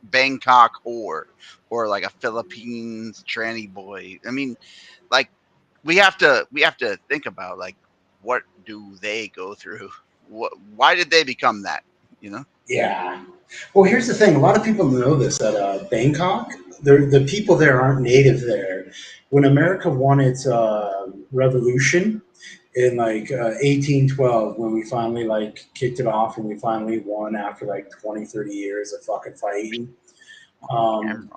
[SPEAKER 2] Bangkok whore or like a Philippines tranny boy. I mean, like we have to think about like what do they go through? Why did they become that? You know?
[SPEAKER 1] Yeah. Well, here's the thing. A lot of people know this that Bangkok, the people there aren't native there. When America won its revolution in like 1812, when we finally like kicked it off and we finally won after like 20, 30 years of fucking fighting, um,
[SPEAKER 2] Camera.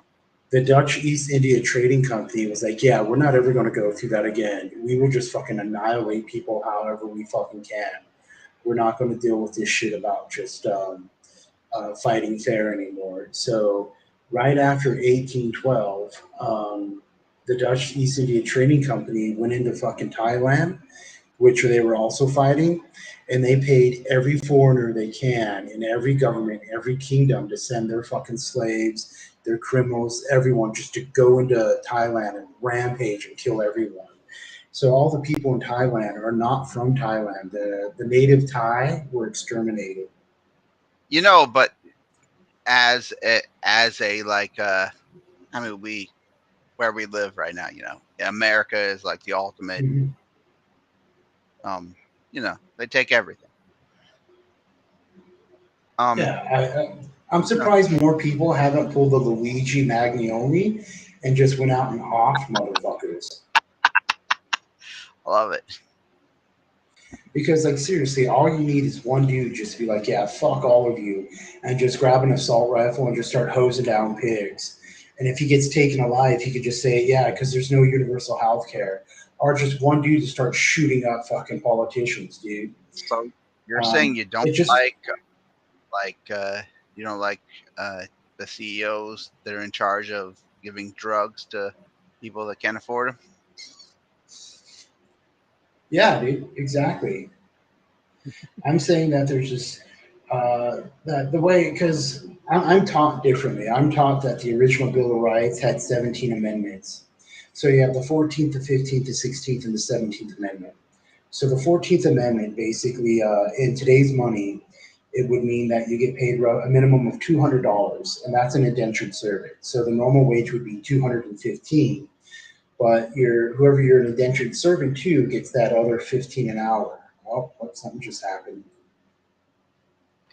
[SPEAKER 1] the Dutch East India Trading Company was like, yeah, we're not ever going to go through that again. We will just fucking annihilate people however we fucking can. We're not going to deal with this shit about just fighting fair anymore. So, right after 1812, the Dutch East India Trading Company went into fucking Thailand, which they were also fighting, and they paid every foreigner they can in every government, every kingdom to send their fucking slaves, their criminals, everyone just to go into Thailand and rampage and kill everyone. So all the people in Thailand are not from Thailand. The native Thai were exterminated.
[SPEAKER 2] But as a like I mean we where we live right now, America is like the ultimate
[SPEAKER 1] Mhm.
[SPEAKER 2] um they take everything. Um
[SPEAKER 1] Yeah, I'm
[SPEAKER 2] you know,
[SPEAKER 1] surprised more people haven't pulled the Luigi Magnioni and just went out and offed motherfuckers.
[SPEAKER 2] I love it.
[SPEAKER 1] Because, like, seriously, all you need is one dude just to be like, yeah, fuck all of you, and just grab an assault rifle and just start hosing down pigs. And if he gets taken alive, he could just say, yeah, because there's no universal health care. Or just one dude to start shooting up fucking politicians, dude.
[SPEAKER 2] So you're saying you don't
[SPEAKER 1] It just,
[SPEAKER 2] like you don't like uh the CEOs that are in charge of giving drugs to people that can't afford them?
[SPEAKER 1] yeah, dude, exactly. I'm saying that there's just that the way because I'm taught differently. I'm taught that the original Bill of Rights had 17 amendments. So you have the 14th, the 15th, the 16th, and the 17th Amendment. So the 14th Amendment basically, in today's money, it would mean that you get paid a minimum of $200, and that's an indentured servant. So the normal wage would be 215, but whoever you're an indentured servant to gets that other 15 an hour. Oh, something just happened.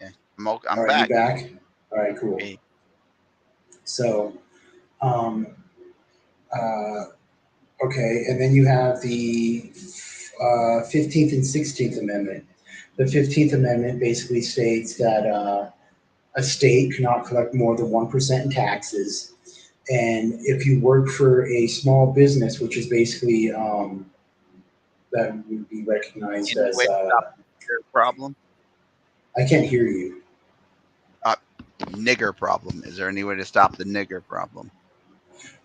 [SPEAKER 2] Okay.
[SPEAKER 1] All
[SPEAKER 2] I'm
[SPEAKER 1] right, you
[SPEAKER 2] back.
[SPEAKER 1] back? All right, cool.
[SPEAKER 2] Okay.
[SPEAKER 1] So, um, uh, okay, and then you have the 15th and 16th Amendment. The 15th Amendment basically states that a state cannot collect more than 1% in taxes. And if you work for a small business, which is basically that would be recognized
[SPEAKER 2] Any
[SPEAKER 1] as,
[SPEAKER 2] way to stop the nigger problem?
[SPEAKER 1] I can't hear you.
[SPEAKER 2] Uh, Nigger problem. Is there any way to stop the nigger problem?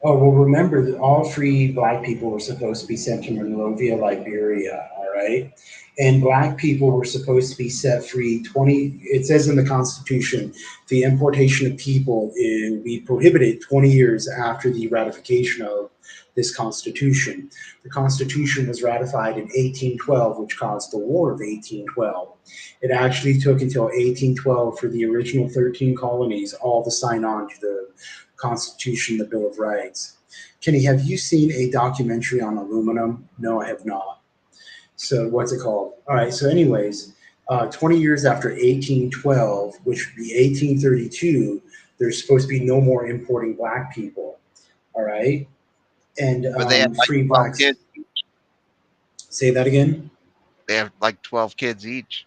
[SPEAKER 1] Oh, well, remember that all free black people were supposed to be sent to Monrovia, Liberia, all right? And black people were supposed to be set free 20, it says in the Constitution, the importation of people will be prohibited 20 years after the ratification of this Constitution. The Constitution was ratified in 1812, which caused the War of 1812. It actually took until 1812 for the original 13 colonies all to sign on to the Constitution, the Bill of Rights. Kenny, have you seen a documentary on aluminum? No, I have not. So, what's it called? All right. So, anyways, 20 years after 1812, which would be 1832, there's supposed to be no more importing black people. All right, and
[SPEAKER 2] But they have like
[SPEAKER 1] free
[SPEAKER 2] 12
[SPEAKER 1] blacks.
[SPEAKER 2] kids.
[SPEAKER 1] Say that again.
[SPEAKER 2] They have like 12 kids each.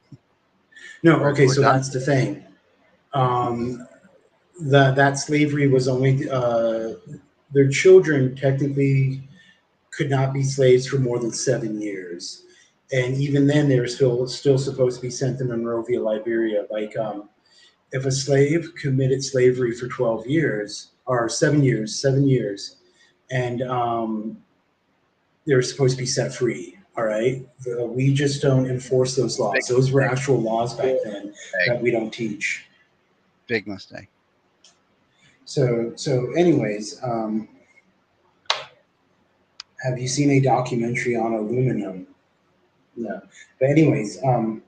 [SPEAKER 1] No,
[SPEAKER 2] We're,
[SPEAKER 1] okay,
[SPEAKER 2] we're
[SPEAKER 1] so
[SPEAKER 2] done.
[SPEAKER 1] that's the thing. That slavery was only their children technically could not be slaves for more than 7 years, and even then they were still supposed to be sent to Monrovia, Liberia. Like if a slave committed slavery for 12 years or 7 years, and they were supposed to be set free. All right, we just don't enforce those
[SPEAKER 2] Big
[SPEAKER 1] laws. Those were
[SPEAKER 2] mistake.
[SPEAKER 1] actual laws back then that we don't teach.
[SPEAKER 2] Big mistake.
[SPEAKER 1] So anyways, have you seen a documentary on aluminum? No. But anyways,
[SPEAKER 2] Don't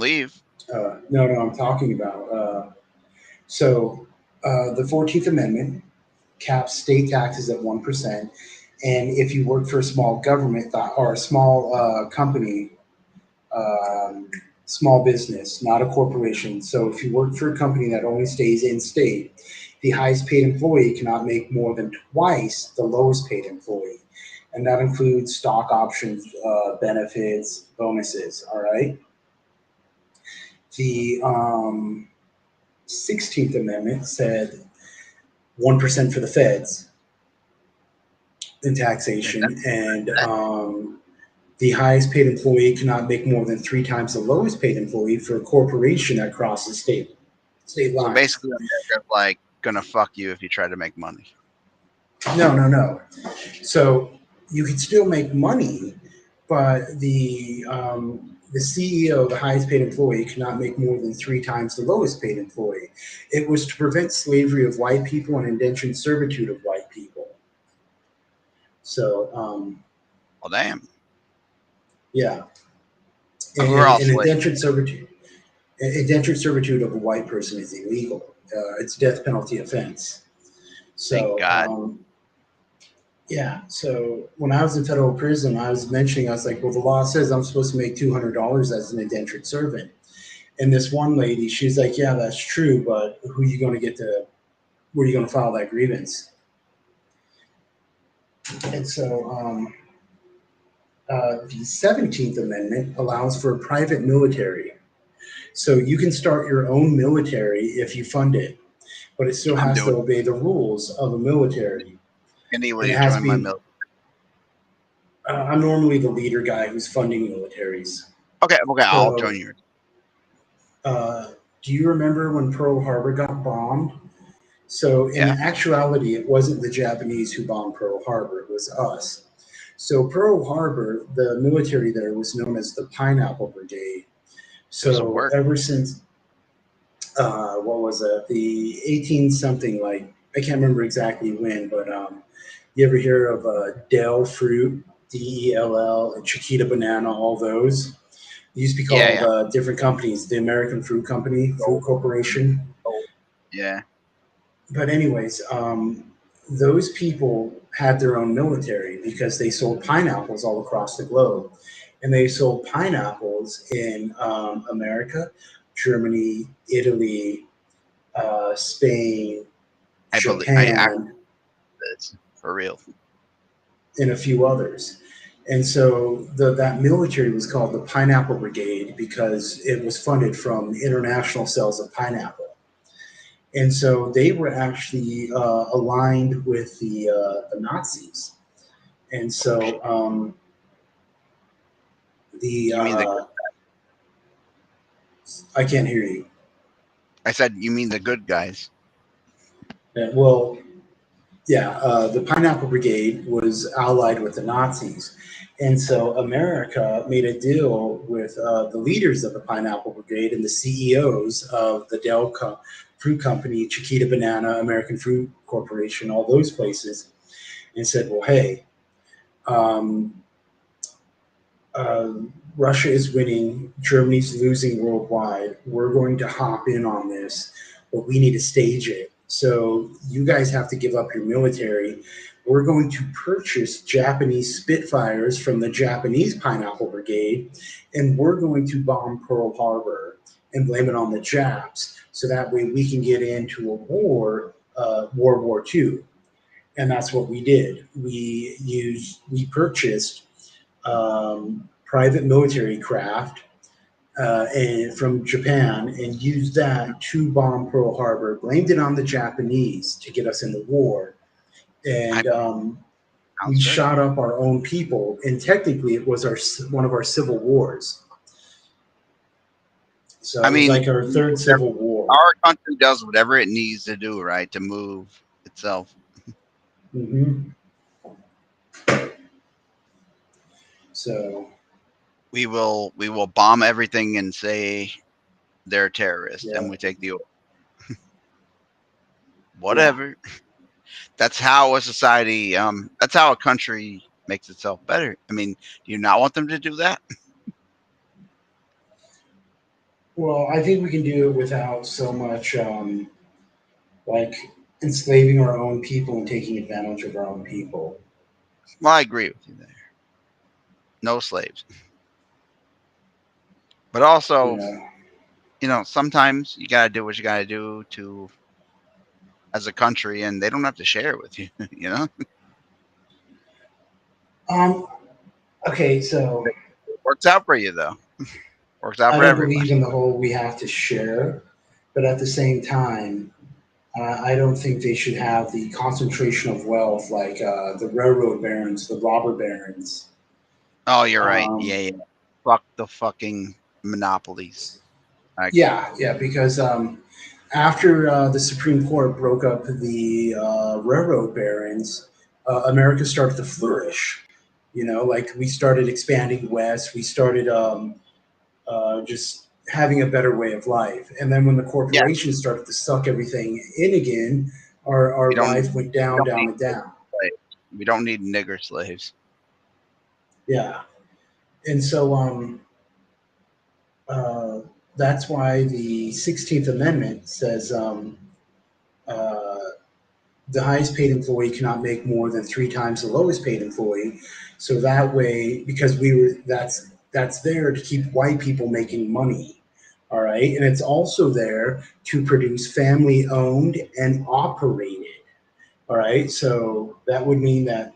[SPEAKER 2] leave.
[SPEAKER 1] no, I'm talking about. The 14th Amendment caps state taxes at 1%, and if you work for a small government or a small company, um, small business, not a corporation. So if you work for a company that only stays in state, the highest paid employee cannot make more than twice the lowest paid employee. And that includes stock options, benefits, bonuses. All right. The 16th Amendment said 1% for the feds in taxation, and the highest paid employee cannot make more than 3 times the lowest paid employee for a corporation that crosses state
[SPEAKER 2] So
[SPEAKER 1] lines.
[SPEAKER 2] basically, America's like gonna fuck you if you try to make money.
[SPEAKER 1] No. So you can still make money, but the CEO, the highest paid employee, cannot make more than 3 times the lowest paid employee. It was to prevent slavery of white people and indentured servitude of white people. So
[SPEAKER 2] Well, damn.
[SPEAKER 1] yeah,
[SPEAKER 2] We're all
[SPEAKER 1] and
[SPEAKER 2] slaves.
[SPEAKER 1] indentured servitude of a white person is illegal. It's a death penalty offense.
[SPEAKER 2] Thank
[SPEAKER 1] So
[SPEAKER 2] God.
[SPEAKER 1] yeah. So when I was in federal prison, I was like, well, the law says I'm supposed to make $200 as an indentured servant. And this one lady, she's like, yeah, that's true, but who are you going to get to? Where are you going to file that grievance? And so the 17th Amendment allows for a private military. So you can start your own military if you fund it, but it still
[SPEAKER 2] I'm
[SPEAKER 1] has to
[SPEAKER 2] doing it.
[SPEAKER 1] obey the rules of a military.
[SPEAKER 2] Anyway,
[SPEAKER 1] And it
[SPEAKER 2] to
[SPEAKER 1] has to
[SPEAKER 2] join my
[SPEAKER 1] be.
[SPEAKER 2] military.
[SPEAKER 1] I'm normally the leader guy who's funding militaries.
[SPEAKER 2] Okay, I'll
[SPEAKER 1] So,
[SPEAKER 2] join yours.
[SPEAKER 1] do you remember when Pearl Harbor got bombed? So, in
[SPEAKER 2] Yeah.
[SPEAKER 1] actuality, it wasn't the Japanese who bombed Pearl Harbor, it was us. So, Pearl Harbor, the military there was known as the Pineapple Brigade.
[SPEAKER 2] Does it
[SPEAKER 1] So,
[SPEAKER 2] work?
[SPEAKER 1] ever since, what was it, the 18 something, like, I can't remember exactly when, but you ever hear of Dell Fruit, DELL, and Chiquita Banana, all those? It used to be called
[SPEAKER 2] Yeah.
[SPEAKER 1] different companies, the American Fruit Company, Fruit Corporation.
[SPEAKER 2] Yeah.
[SPEAKER 1] But anyways, those people had their own military because they sold pineapples all across the globe, and they sold pineapples in America, Germany, Italy, Spain,
[SPEAKER 2] I believe I
[SPEAKER 1] Japan,
[SPEAKER 2] actually this for real.
[SPEAKER 1] and a few others. And so that military was called the Pineapple Brigade because it was funded from international sales of pineapple. And so they were actually aligned with the Nazis. And so
[SPEAKER 2] You mean the?
[SPEAKER 1] I can't hear you.
[SPEAKER 2] I said you mean the good guys.
[SPEAKER 1] Well, yeah, the Pineapple Brigade was allied with the Nazis. And so America made a deal with the leaders of the Pineapple Brigade and the CEOs of the Fruit Company, Chiquita Banana, American Fruit Corporation, all those places, and said, well, hey, um, Russia is winning, Germany's losing worldwide. We're going to hop in on this, but we need to stage it. So you guys have to give up your military. We're going to purchase Japanese Spitfires from the Japanese Pineapple Brigade, and we're going to bomb Pearl Harbor and blame it on the Japs. So that way we can get into a war, World War II. and that's what we did. We purchased private military craft and from Japan and used that to bomb Pearl Harbor. Blamed it on the Japanese to get us in the war,
[SPEAKER 2] I
[SPEAKER 1] and we
[SPEAKER 2] sounds good.
[SPEAKER 1] shot up our own people. And technically, it was one of our civil wars. So
[SPEAKER 2] I
[SPEAKER 1] it was
[SPEAKER 2] mean,
[SPEAKER 1] like our third civil war.
[SPEAKER 2] our country does whatever it needs to do, right, to move itself.
[SPEAKER 1] Hmm. So
[SPEAKER 2] We will bomb everything and say they're terrorists,
[SPEAKER 1] yeah,
[SPEAKER 2] and we take the oil. Whatever. That's how a society. That's how a country makes itself better. I mean, do you not want them to do that?
[SPEAKER 1] well, I think we can do it without so much like enslaving our own people and taking advantage of our own people.
[SPEAKER 2] Well, I agree with you there. No slaves, but also,
[SPEAKER 1] Yeah.
[SPEAKER 2] sometimes you gotta do what you gotta do to as a country, and they don't have to share it with you. You know,
[SPEAKER 1] Um. Okay. So
[SPEAKER 2] works out for you though. Works out
[SPEAKER 1] I
[SPEAKER 2] for
[SPEAKER 1] don't believe
[SPEAKER 2] everybody.
[SPEAKER 1] in the whole we have to share, but at the same time, I don't think they should have the concentration of wealth like the railroad barons, the robber barons.
[SPEAKER 2] Oh, you're right.
[SPEAKER 1] Um,
[SPEAKER 2] Yeah, yeah. Fuck the fucking monopolies. I agree with
[SPEAKER 1] yeah, yeah, because after the Supreme Court broke up the railroad barons, America started to flourish. Like we started expanding west, we started just having a better way of life. And then when the
[SPEAKER 2] you. Yeah,
[SPEAKER 1] corporations started to suck everything in again, our
[SPEAKER 2] we don't need
[SPEAKER 1] life went
[SPEAKER 2] we
[SPEAKER 1] down,
[SPEAKER 2] don't
[SPEAKER 1] down,
[SPEAKER 2] need
[SPEAKER 1] and down.
[SPEAKER 2] slaves. We don't need nigger slaves.
[SPEAKER 1] Yeah. And so uh, that's why the 16th Amendment says uh, the highest paid employee cannot make more than three times the lowest paid employee. So that way, because that's there to keep white people making money. All right. And it's also there to produce family owned and operated. All right. So that would mean that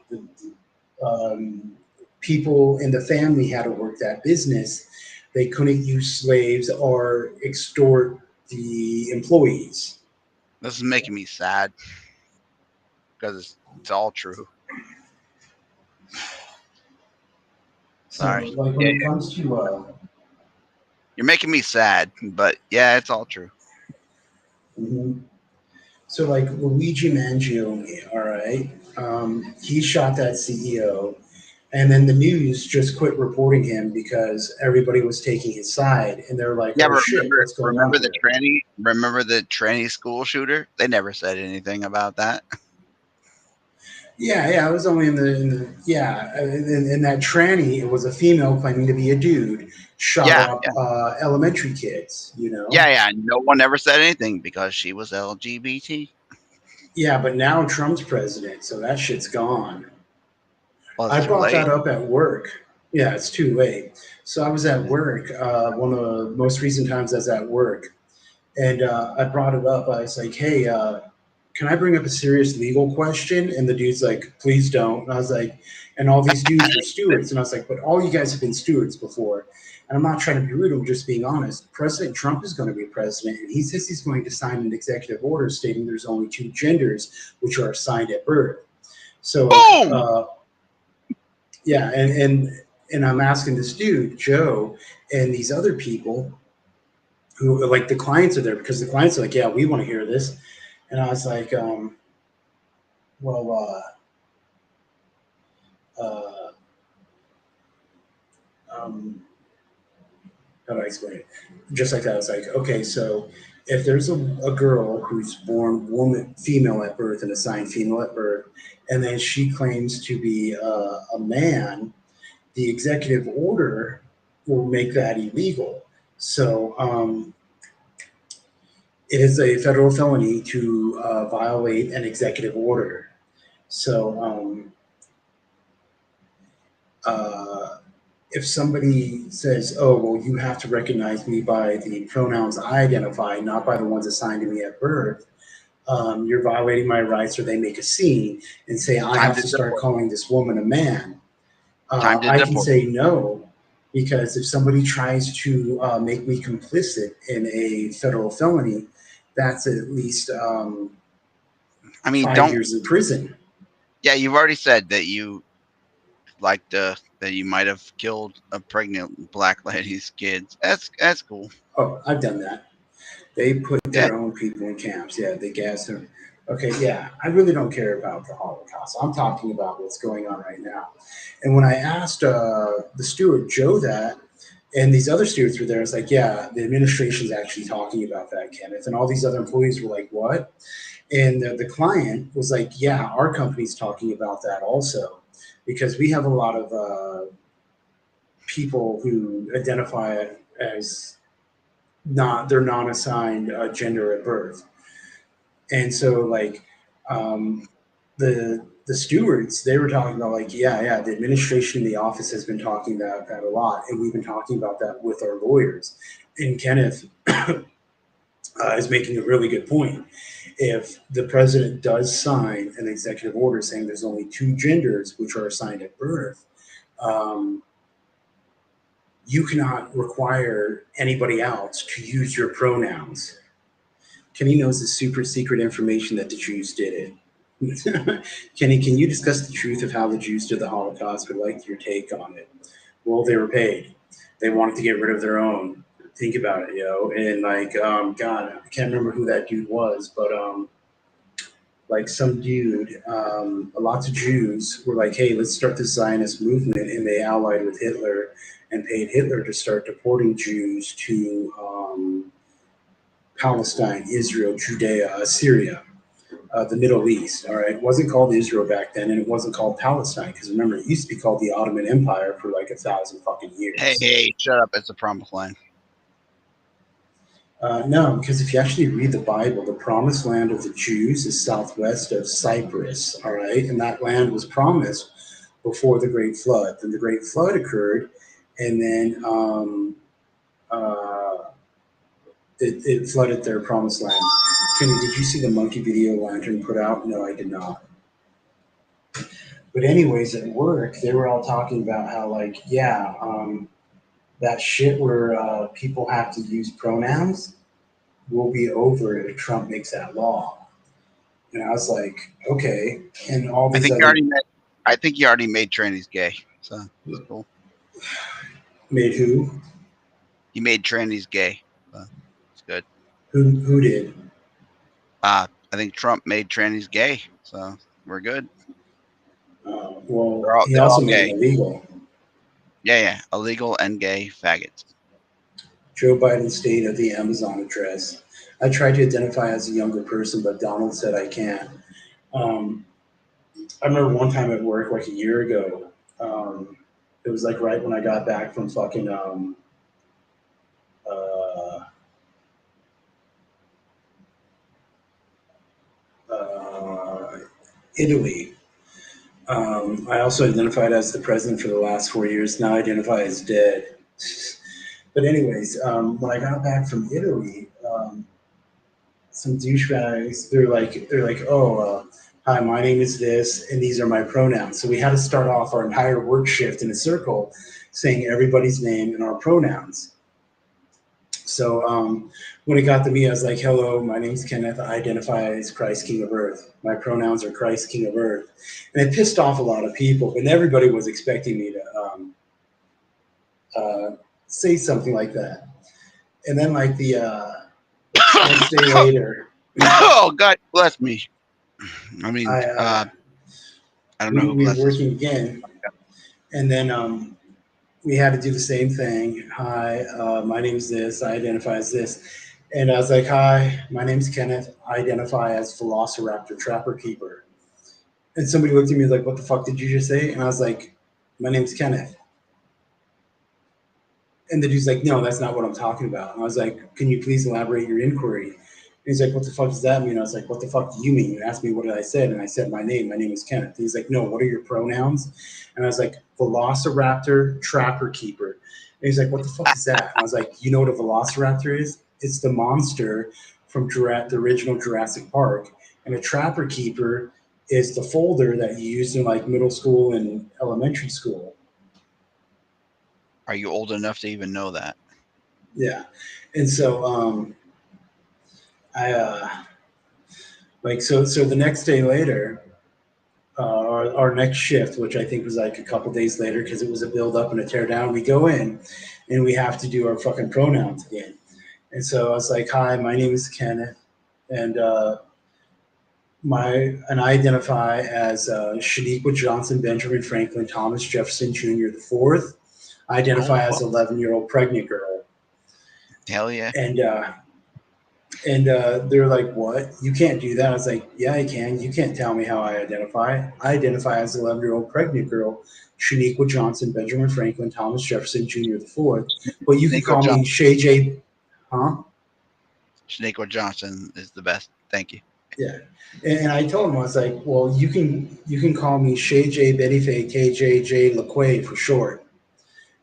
[SPEAKER 1] um, people in the family had to work that business. They couldn't use slaves or extort the employees.
[SPEAKER 2] This is making me sad because it's all true.
[SPEAKER 1] So,
[SPEAKER 2] Sorry.
[SPEAKER 1] like when
[SPEAKER 2] Yeah,
[SPEAKER 1] it comes to
[SPEAKER 2] you're making me sad, but yeah, it's all true.
[SPEAKER 1] mhm. So like Luigi Mangione, all right, he shot that CEO, and then the news just quit reporting him because everybody was taking his side, and they're like,
[SPEAKER 2] Yeah,
[SPEAKER 1] "Oh
[SPEAKER 2] but
[SPEAKER 1] shit, what's going on here?"
[SPEAKER 2] remember the tranny school shooter? They never said anything about that.
[SPEAKER 1] Yeah, yeah, I was only yeah, in that tranny, it was a female claiming to be a dude, shot
[SPEAKER 2] Yeah,
[SPEAKER 1] up
[SPEAKER 2] yeah,
[SPEAKER 1] elementary kids,
[SPEAKER 2] yeah, yeah. No one ever said anything because she was LGBT.
[SPEAKER 1] Yeah, but now Trump's president, so that shit's gone.
[SPEAKER 2] Well, it's
[SPEAKER 1] I
[SPEAKER 2] too
[SPEAKER 1] brought that
[SPEAKER 2] late.
[SPEAKER 1] up at work. Yeah, it's too late. So I was at work, one of the most recent times I was at work, and I brought it up. I was like, "Hey, can I bring up a serious legal question?" And the dude's like, "Please don't." And I was like, and all these dudes were stewards, and I was like, "But all you guys have been stewards before." And I'm not trying to be rude. I'm just being honest. President Trump is going to be president, and he says he's going to sign an executive order stating there's only two genders, which are assigned at birth. So
[SPEAKER 2] Boom.
[SPEAKER 1] yeah, and I'm asking this dude, Joe, and these other people who like the clients are there because the clients are like, yeah, we want to hear this. And I was like, well, uh, um, how do I explain it? Just like that, I was like, okay, so if there's a girl who's born female at birth and assigned female at birth, and then she claims to be a man, the executive order will make that illegal. So it is a federal felony to violate an executive order. So uh, if somebody says, "Oh, well, you have to recognize me by the pronouns I identify, not by the ones assigned to me at birth," you're violating my rights, or they make a scene and say, I
[SPEAKER 2] Time
[SPEAKER 1] have
[SPEAKER 2] to
[SPEAKER 1] to start
[SPEAKER 2] deport.
[SPEAKER 1] calling this woman a man,
[SPEAKER 2] Time to
[SPEAKER 1] I can
[SPEAKER 2] deport.
[SPEAKER 1] say no, because if somebody tries to make me complicit in a federal felony, that's at least
[SPEAKER 2] I mean,
[SPEAKER 1] 5 years in prison.
[SPEAKER 2] Yeah, you've already said that you that you might have killed a pregnant black lady's kids. That's cool.
[SPEAKER 1] Oh, I've done that. They put
[SPEAKER 2] Yeah.
[SPEAKER 1] their own people in camps. Yeah, they gas them. Okay, yeah, I really don't care about the Holocaust. I'm talking about what's going on right now. And when I asked the steward, Joe, that, and these other stewards were there, it's like, yeah, the administration's actually talking about that, Kenneth. And all these other employees were like, what? And the client was like, yeah, our company's talking about that also, because we have a lot of people who identify as they're non-assigned gender at birth. And so like um, the stewards, they were talking about like, yeah, the administration in the office has been talking about that a lot, and we've been talking about that with our lawyers. And Kenneth is making a really good point. If the president does sign an executive order saying there's only two genders which are assigned at birth, um, you cannot require anybody else to use your pronouns. Kenny knows the super secret information that the Jews did it. Kenny, can you discuss the truth of how the Jews did the Holocaust? Would like your take on it. Well, they were paid. They wanted to get rid of their own. Think about it, And like, God, I can't remember who that dude was, but like some dude, lots of Jews were like, hey, let's start the Zionist movement, and they allied with Hitler and paid Hitler to start deporting Jews to Palestine, Israel, Judea, Syria, the Middle East. All right, it wasn't called Israel back then, and it wasn't called Palestine, because remember, it used to be called the Ottoman Empire for like 1,000 fucking years.
[SPEAKER 2] Hey, shut up! It's a promised land.
[SPEAKER 1] No, because if you actually read the Bible, the promised land of the Jews is southwest of Cyprus. All right, and that land was promised before the Great Flood. Then the Great Flood occurred, and then it flooded their promised land. Kenny, did you see the monkey video Lantern put out? No, I did not. But anyways, at work, they were all talking about how, like, yeah, that shit where people have to use pronouns will be over if Trump makes that law. And I was like, okay. And all these
[SPEAKER 2] I think you already made trannies gay. So that's cool.
[SPEAKER 1] Made who?
[SPEAKER 2] You made trannies gay. So it's good.
[SPEAKER 1] Who did?
[SPEAKER 2] I think Trump made trannies gay. So we're good.
[SPEAKER 1] Well, he also made it illegal.
[SPEAKER 2] Yeah, illegal and gay faggots.
[SPEAKER 1] Joe Biden stayed at the Amazon address. I tried to identify as a younger person, but Donald said I can't. I remember one time at work, like a year ago, it was like right when I got back from fucking Italy. I also identified as the president for the last 4 years. Now I identify as dead. But anyways, when I got back from Italy, some douchebags, they're like, oh, hi, my name is this, and these are my pronouns. So we had to start off our entire work shift in a circle, saying everybody's name and our pronouns. So when it got to me, I was like, hello, my name's Kenneth. I identify as Christ King of Earth. My pronouns are Christ King of Earth. And it pissed off a lot of people, but everybody was expecting me to say something like that. And then like the next day later.
[SPEAKER 2] Oh, God bless me. I mean, I don't know who
[SPEAKER 1] we were
[SPEAKER 2] blesses.
[SPEAKER 1] working again. And then we had to do the same thing. Hi, my name's this. I identify as this. And I was like, hi, my name's Kenneth. I identify as Velociraptor Trapper Keeper. And somebody looked at me like, what the fuck did you just say? And I was like, my name's Kenneth. And the dude's like, no, that's not what I'm talking about. And I was like, can you please elaborate your inquiry? And he's like, what the fuck does that mean? I was like, what the fuck do you mean? You asked me what I said, and I said my name. My name is Kenneth. And he's like, no, what are your pronouns? And I was like, Velociraptor Trapper Keeper. And he's like, what the fuck is that? And I was like, you know what a Velociraptor is? It's the monster from the original Jurassic Park, and a Trapper Keeper is the folder that you used in like middle school and elementary school.
[SPEAKER 2] Are you old enough to even know that?
[SPEAKER 1] Yeah, and so I like so the next day later, our next shift, which I think was like a couple days later because it was a build up and a tear down, we go in and we have to do our fucking pronouns again. And so I was like, "Hi, my name is Kenneth, and I identify as Shaniqua Johnson Benjamin Franklin Thomas Jefferson Jr. the fourth. I identify as 11-year-old pregnant girl."
[SPEAKER 2] Hell yeah.
[SPEAKER 1] And they're like, "What? You can't do that." I was like, "Yeah, I can. You can't tell me how I identify. I identify as 11-year-old pregnant girl, Shaniqua Johnson Benjamin Franklin Thomas Jefferson Jr. the fourth. But you can
[SPEAKER 2] Shaniqua
[SPEAKER 1] call me
[SPEAKER 2] Johnson.
[SPEAKER 1] Shay J. Huh?
[SPEAKER 2] Shaniqua Johnson is the best. Thank you.
[SPEAKER 1] Yeah." And I told him, I was like, "Well, you can call me Shay J Betty Faye KJJ LaQuay for short."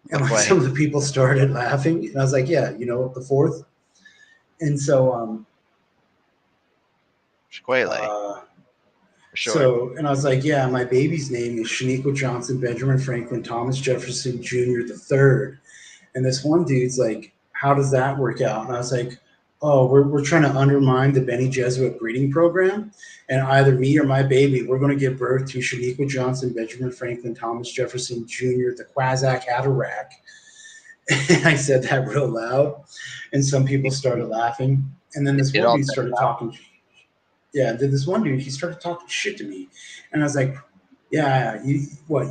[SPEAKER 1] And like some of the people started laughing, and I was like, "Yeah, the fourth." And so
[SPEAKER 2] Shquele, for sure.
[SPEAKER 1] So, and I was like, "Yeah, my baby's name is Shaniqua Johnson Benjamin Franklin Thomas Jefferson Jr. the third." And this one dude's like, "How does that work out?" And I was like, "Oh, we're trying to undermine the Benny Jesuit breeding program. And either me or my baby, we're going to give birth to Shaniqua Johnson Benjamin Franklin Thomas Jefferson Jr. the Quasac Hatterack." And I said that real loud. And some people started laughing. And then this
[SPEAKER 2] It
[SPEAKER 1] one
[SPEAKER 2] all
[SPEAKER 1] dude started talking. Yeah, then this one dude, he started talking shit to me. And I was like, "Yeah, you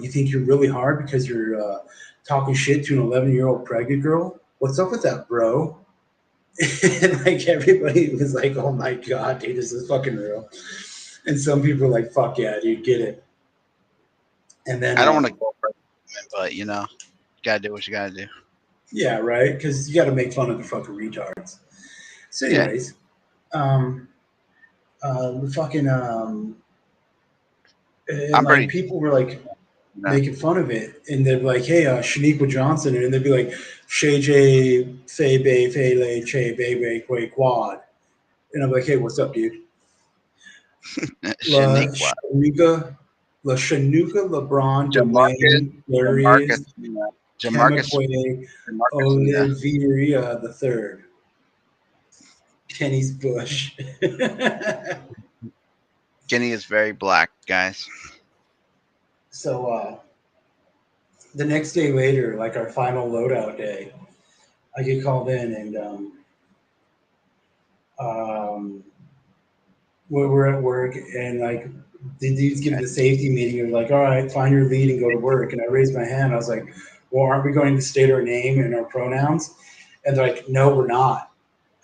[SPEAKER 1] think you're really hard because you're talking shit to an 11-year-old pregnant girl? What's up with that, bro?" And like everybody was like, "Oh my God, dude, this is fucking real." And some people were like, "Fuck yeah, dude, get it." And then
[SPEAKER 2] I don't want to go for it, but you gotta do what you gotta do.
[SPEAKER 1] yeah, right, because you got to make fun of the fucking retards. So,
[SPEAKER 2] Yeah.
[SPEAKER 1] anyways, um, the fucking and
[SPEAKER 2] I'm
[SPEAKER 1] like
[SPEAKER 2] pretty.
[SPEAKER 1] people were like
[SPEAKER 2] No.
[SPEAKER 1] making fun of it, and they'd be like, "Hey, Shaniqua Johnson," and they'd be like, "Shay J Fei Bei Fei Lei Che Bei Bei Quay Quad," and I'm like, "Hey, what's up, dude?" La
[SPEAKER 2] Shaniqua.
[SPEAKER 1] Shanuka LeBron
[SPEAKER 2] Jamarcus.
[SPEAKER 1] Dwayne Darius
[SPEAKER 2] Jamarcus.
[SPEAKER 1] Kemakwe
[SPEAKER 2] Jamarcus.
[SPEAKER 1] Oliveira the third. Kenny's Bush.
[SPEAKER 2] Kenny is very black, guys.
[SPEAKER 1] So the next day later, like our final loadout day, I get called in and we're at work and like the dudes give the safety meeting and like, "All right, find your lead and go to work." And I raised my hand. I was like, "Well, aren't we going to state our name and our pronouns?" And they're like, "No, we're not."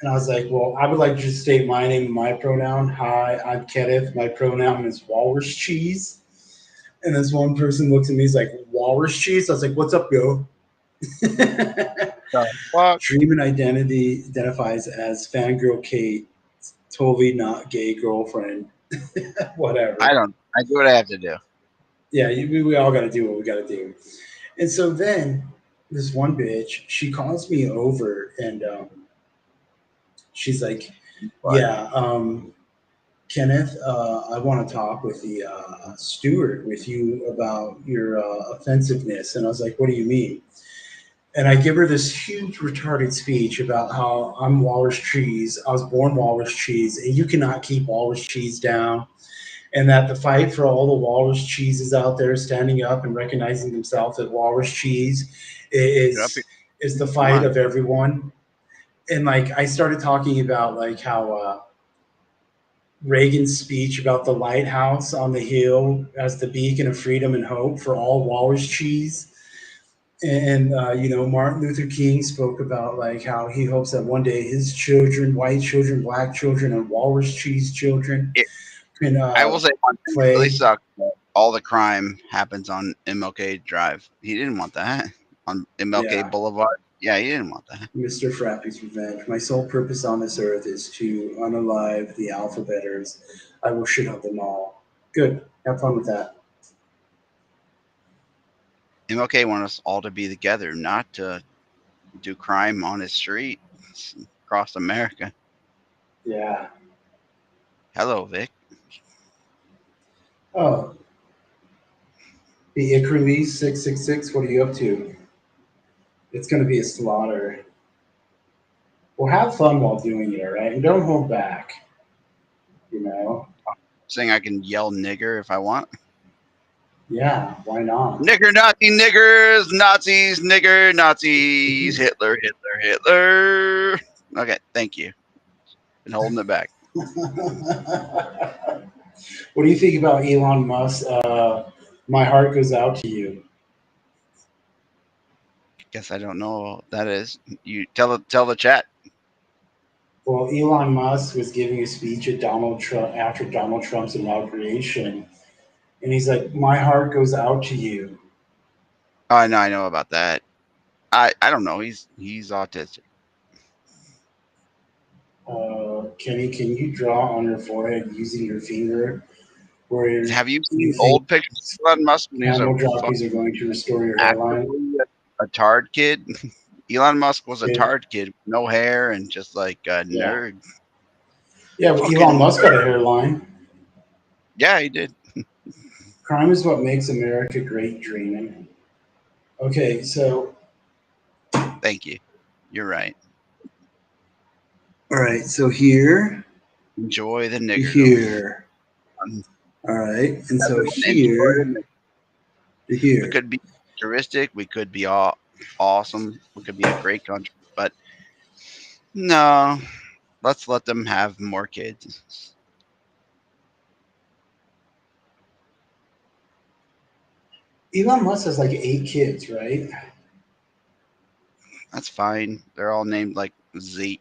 [SPEAKER 1] And I was like, "Well, I would like to just state my name and my pronoun. Hi, I'm Kenneth. My pronoun is walrus cheese." And this one person looks at me, he's like, "Walrus cheese?" I was like, "What's up, yo?" Dream and Identity identifies as fangirl Kate, totally not gay girlfriend. Whatever.
[SPEAKER 2] I do what I have to do.
[SPEAKER 1] Yeah, we all got to do what we got to do. And so then this one bitch, she calls me over and she's like,
[SPEAKER 2] But
[SPEAKER 1] "Yeah, Kenneth, I want to talk with the steward with you about your offensiveness." And I was like, "What do you mean?" And I give her this huge retarded speech about how I'm walrus cheese. I was born walrus cheese, and you cannot keep walrus cheese down. And that the fight for all the walrus cheeses out there standing up and recognizing themselves as walrus cheese is the fight of everyone. And like I started talking about like how Reagan's speech about the lighthouse on the hill as the beacon of freedom and hope for all walrus cheese. And Martin Luther King spoke about like how he hopes that one day his children, white children, black children, and walrus cheese children can
[SPEAKER 2] I will say one thing that
[SPEAKER 1] play.
[SPEAKER 2] really sucks. All the crime happens on MLK Drive. He didn't want that on MLK Boulevard. Yeah, he didn't want that.
[SPEAKER 1] Mr. Frappy's Revenge. My sole purpose on this earth is to unalive the alphabeters. I will shit up them all. Good. Have fun with that.
[SPEAKER 2] MLK wanted us all to be together, not to do crime on his street across America.
[SPEAKER 1] Yeah.
[SPEAKER 2] Hello, Vic.
[SPEAKER 1] Oh, the Icarus 666. What are you up to? It's going to be a slaughter. Well, have fun while doing it, all right? And don't hold back. You know?
[SPEAKER 2] Saying I can yell nigger if I want.
[SPEAKER 1] Yeah, why not?
[SPEAKER 2] Nigger, Nazi, niggers, Nazis, nigger, Nazis, Hitler, Hitler, Hitler. Okay, thank you. Been holding it back.
[SPEAKER 1] What do you think about Elon Musk? My heart goes out to you.
[SPEAKER 2] Guess I don't know what that is. You tell the chat.
[SPEAKER 1] Well, Elon Musk was giving a speech at Donald Trump after Donald Trump's inauguration, and he's like, "My heart goes out to you."
[SPEAKER 2] Oh, I know about that. I don't know. He's autistic.
[SPEAKER 1] Kenny, can you draw on your forehead using your finger? Where
[SPEAKER 2] Have you
[SPEAKER 1] you
[SPEAKER 2] seen
[SPEAKER 1] think
[SPEAKER 2] old pictures of Elon Musk when he was
[SPEAKER 1] camel
[SPEAKER 2] a
[SPEAKER 1] jockeys are going to restore your hairline?
[SPEAKER 2] actually a tard kid? Elon Musk was a
[SPEAKER 1] It,
[SPEAKER 2] tard kid, no hair, and just like a
[SPEAKER 1] yeah,
[SPEAKER 2] nerd.
[SPEAKER 1] yeah. But Elon
[SPEAKER 2] Fucking
[SPEAKER 1] Musk got a hairline.
[SPEAKER 2] yeah, he did.
[SPEAKER 1] Crime is what makes America great. Dreaming. Okay, so
[SPEAKER 2] Thank you. You're right.
[SPEAKER 1] all right, so here,
[SPEAKER 2] Enjoy the niggerdom.
[SPEAKER 1] here, all right, and so
[SPEAKER 2] Everyone enjoy the
[SPEAKER 1] here
[SPEAKER 2] nigger.
[SPEAKER 1] to
[SPEAKER 2] We
[SPEAKER 1] here.
[SPEAKER 2] could be futuristic. We could be all awesome. We could be a great country, but no. Let's let them have more kids.
[SPEAKER 1] Elon Musk has like 8 kids, right?
[SPEAKER 2] That's fine. They're all named like Z,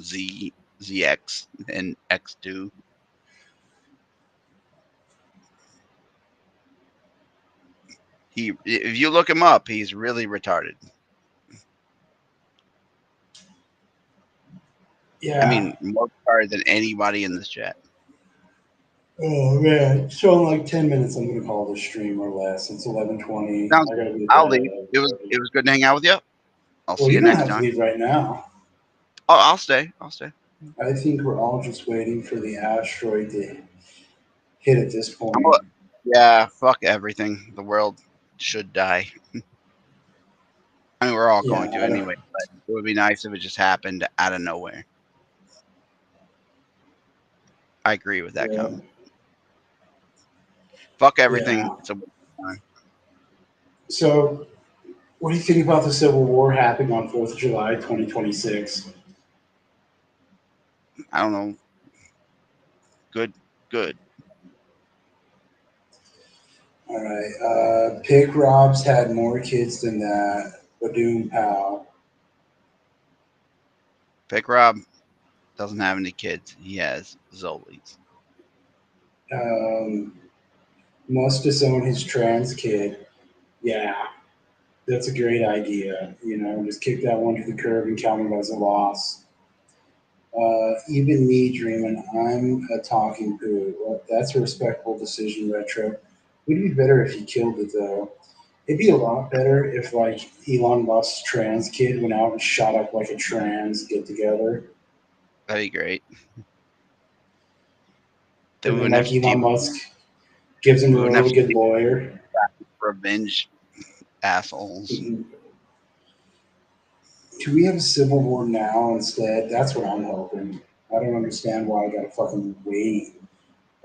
[SPEAKER 2] Z, ZX, and X2. If you look him up, he's really retarded. I
[SPEAKER 1] Yeah.
[SPEAKER 2] mean, more retarded than anybody in this chat.
[SPEAKER 1] Oh man. So in like 10 minutes, I'm gonna call this stream or less. It's 11:20.
[SPEAKER 2] Sounds
[SPEAKER 1] I
[SPEAKER 2] good.
[SPEAKER 1] gotta be
[SPEAKER 2] I'll
[SPEAKER 1] there at
[SPEAKER 2] leave. It was
[SPEAKER 1] 11:30.
[SPEAKER 2] good to hang out with you. I'll
[SPEAKER 1] Well,
[SPEAKER 2] see
[SPEAKER 1] you
[SPEAKER 2] you
[SPEAKER 1] don't
[SPEAKER 2] next
[SPEAKER 1] have to
[SPEAKER 2] time.
[SPEAKER 1] leave right now.
[SPEAKER 2] Oh, I'll stay. I'll stay.
[SPEAKER 1] I think we're all just waiting for the asteroid to hit at this
[SPEAKER 2] Oh,
[SPEAKER 1] point.
[SPEAKER 2] yeah, fuck everything. The world should die. I mean, we're all
[SPEAKER 1] Yeah.
[SPEAKER 2] going to anyway, but it would be nice if it just happened out of nowhere. I agree with that
[SPEAKER 1] Yeah.
[SPEAKER 2] comment. Fuck everything.
[SPEAKER 1] Yeah.
[SPEAKER 2] It's a time.
[SPEAKER 1] So, what do you think about the Civil War happening on 4th of July, 2026?
[SPEAKER 2] I don't know. Good.
[SPEAKER 1] All right. Pick Rob's had more kids than that. Badoom Pow.
[SPEAKER 2] Pick Rob doesn't have any kids. He has Zolies.
[SPEAKER 1] Must disown his trans kid. Yeah, that's a great idea. You know, just kick that one to the curb and count it as a loss. Even me dreaming I'm a talking poo. Well, that's a respectable decision, Retro. Would be better if he killed it though. It'd be a lot better if like Elon Musk's trans kid went out and shot up like a trans get together.
[SPEAKER 2] That'd be great. Then
[SPEAKER 1] And
[SPEAKER 2] we
[SPEAKER 1] then
[SPEAKER 2] wouldn't have
[SPEAKER 1] like
[SPEAKER 2] to deal.
[SPEAKER 1] Elon Musk gives him
[SPEAKER 2] We
[SPEAKER 1] a
[SPEAKER 2] wouldn't have
[SPEAKER 1] really
[SPEAKER 2] to
[SPEAKER 1] good
[SPEAKER 2] deal
[SPEAKER 1] lawyer.
[SPEAKER 2] with revenge assholes.
[SPEAKER 1] Mhm. Can we have a civil war now instead? That's what I'm hoping. I don't understand why I gotta fucking wait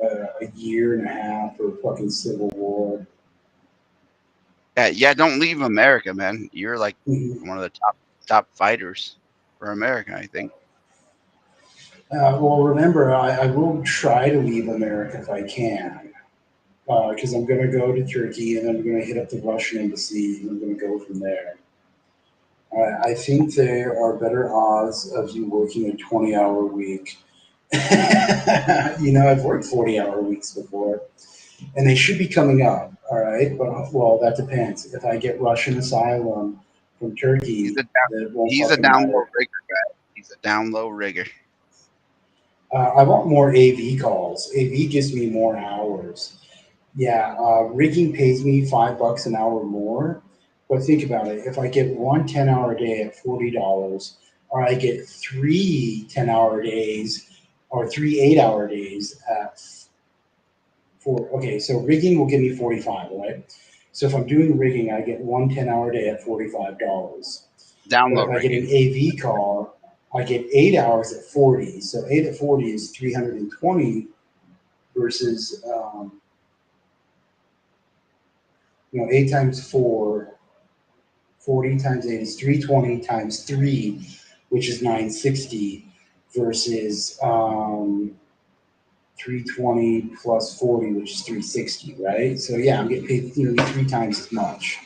[SPEAKER 1] a year and a half for a fucking civil war.
[SPEAKER 2] Yeah. Don't leave America, man. You're like
[SPEAKER 1] Mhm.
[SPEAKER 2] one of the top fighters for America, I think.
[SPEAKER 1] Well, remember, I will try to leave America if I can, because I'm going to go to Turkey and then I'm going to hit up the Russian embassy and I'm going to go from there. I think there are better odds of you working a 20-hour week. You know, I've worked 40-hour weeks before, and they should be coming up. All right, but well, that depends. If I get Russian asylum from
[SPEAKER 2] He's
[SPEAKER 1] Turkey,
[SPEAKER 2] a
[SPEAKER 1] that won't
[SPEAKER 2] he's a
[SPEAKER 1] fucking
[SPEAKER 2] down low
[SPEAKER 1] matter.
[SPEAKER 2] rigger guy. He's a down low rigger.
[SPEAKER 1] I want more AV calls. AV gives me more hours. Yeah, rigging pays me $5 an hour more. But think about it. If I get one 10-hour day at $40, or I get 3 10-hour days or 3 8-hour days at okay, so rigging will give me 45, right? So if I'm doing rigging, I get 1 10-hour day at $45. But if
[SPEAKER 2] Download
[SPEAKER 1] I get an
[SPEAKER 2] rigging.
[SPEAKER 1] AV call, I get 8 hours at 40. So 8 at 40 is 320 versus 8 times 4, 40 times 8 is 320 times 3, which is 960 versus 320 plus 40, which is 360, right? So yeah, I'm getting paid nearly 3 times as much.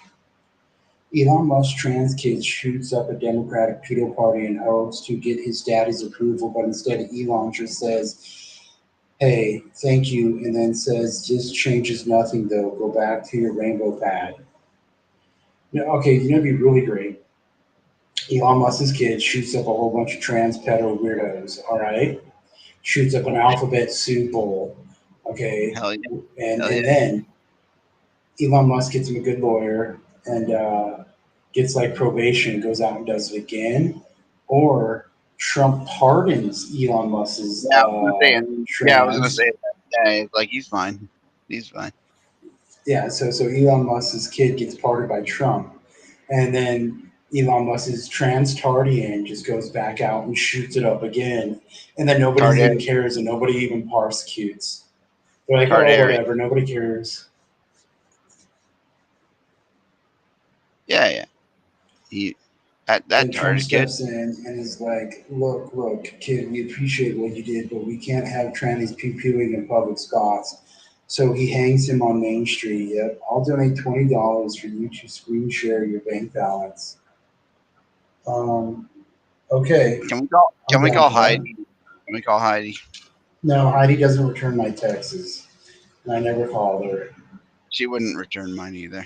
[SPEAKER 1] Elon Musk trans kid shoots up a Democratic pedo party and hopes to get his daddy's approval, but instead Elon just says, "Hey, thank you," and then says, "This changes nothing though. Go back to your rainbow pad." Okay, it'd be really great. Elon Musk's kid shoots up a whole bunch of trans pedo weirdos. All right, shoots up an alphabet soup bowl. Okay,
[SPEAKER 2] Hell yeah.
[SPEAKER 1] and
[SPEAKER 2] Hell yeah.
[SPEAKER 1] then Elon Musk gets him a good lawyer and gets like probation, goes out and does it again, or Trump pardons Elon Musk's
[SPEAKER 2] Yeah, I was gonna say, yeah, I was gonna
[SPEAKER 1] trans.
[SPEAKER 2] say that. Yeah, like he's fine. He's fine.
[SPEAKER 1] Yeah, so Elon Musk's kid gets pardoned by Trump, and then Elon Musk's trans Tardian just goes back out and shoots it up again, and then nobody
[SPEAKER 2] Tardian.
[SPEAKER 1] even cares and nobody even prosecutes. They're like, oh,
[SPEAKER 2] Tardian.
[SPEAKER 1] whatever, nobody cares.
[SPEAKER 2] Yeah, yeah. He that
[SPEAKER 1] Then Trump
[SPEAKER 2] Tardian kid.
[SPEAKER 1] steps in and is like, look, kid, we appreciate what you did, but we can't have trannies pew-pewing in public spots. So he hangs him on Main Street. Yep, I'll donate $20 for you to screen share your bank balance. Okay,
[SPEAKER 2] Can we call?
[SPEAKER 1] I'm
[SPEAKER 2] Can we
[SPEAKER 1] down
[SPEAKER 2] call
[SPEAKER 1] for that.
[SPEAKER 2] Heidi? Can we call Heidi?
[SPEAKER 1] No, Heidi doesn't return my texts, and I never called her.
[SPEAKER 2] She wouldn't return mine either.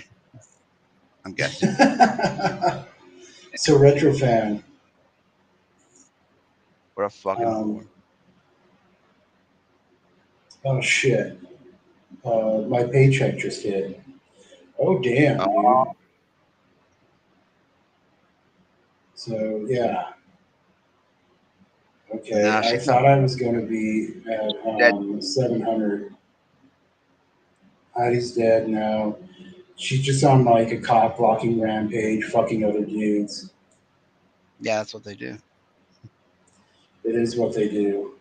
[SPEAKER 2] I'm guessing.
[SPEAKER 1] So retro fan.
[SPEAKER 2] What a fucking
[SPEAKER 1] Um,
[SPEAKER 2] whore.
[SPEAKER 1] oh shit. My paycheck just hit. Oh damn,
[SPEAKER 2] Oh,
[SPEAKER 1] dude. So yeah. Okay,
[SPEAKER 2] now
[SPEAKER 1] I
[SPEAKER 2] she's not
[SPEAKER 1] thought I was going to be at
[SPEAKER 2] dead.
[SPEAKER 1] 700. Heidi's dead now. She's just on like a cock blocking rampage, fucking other dudes.
[SPEAKER 2] Yeah, that's what they do.
[SPEAKER 1] It is what they do.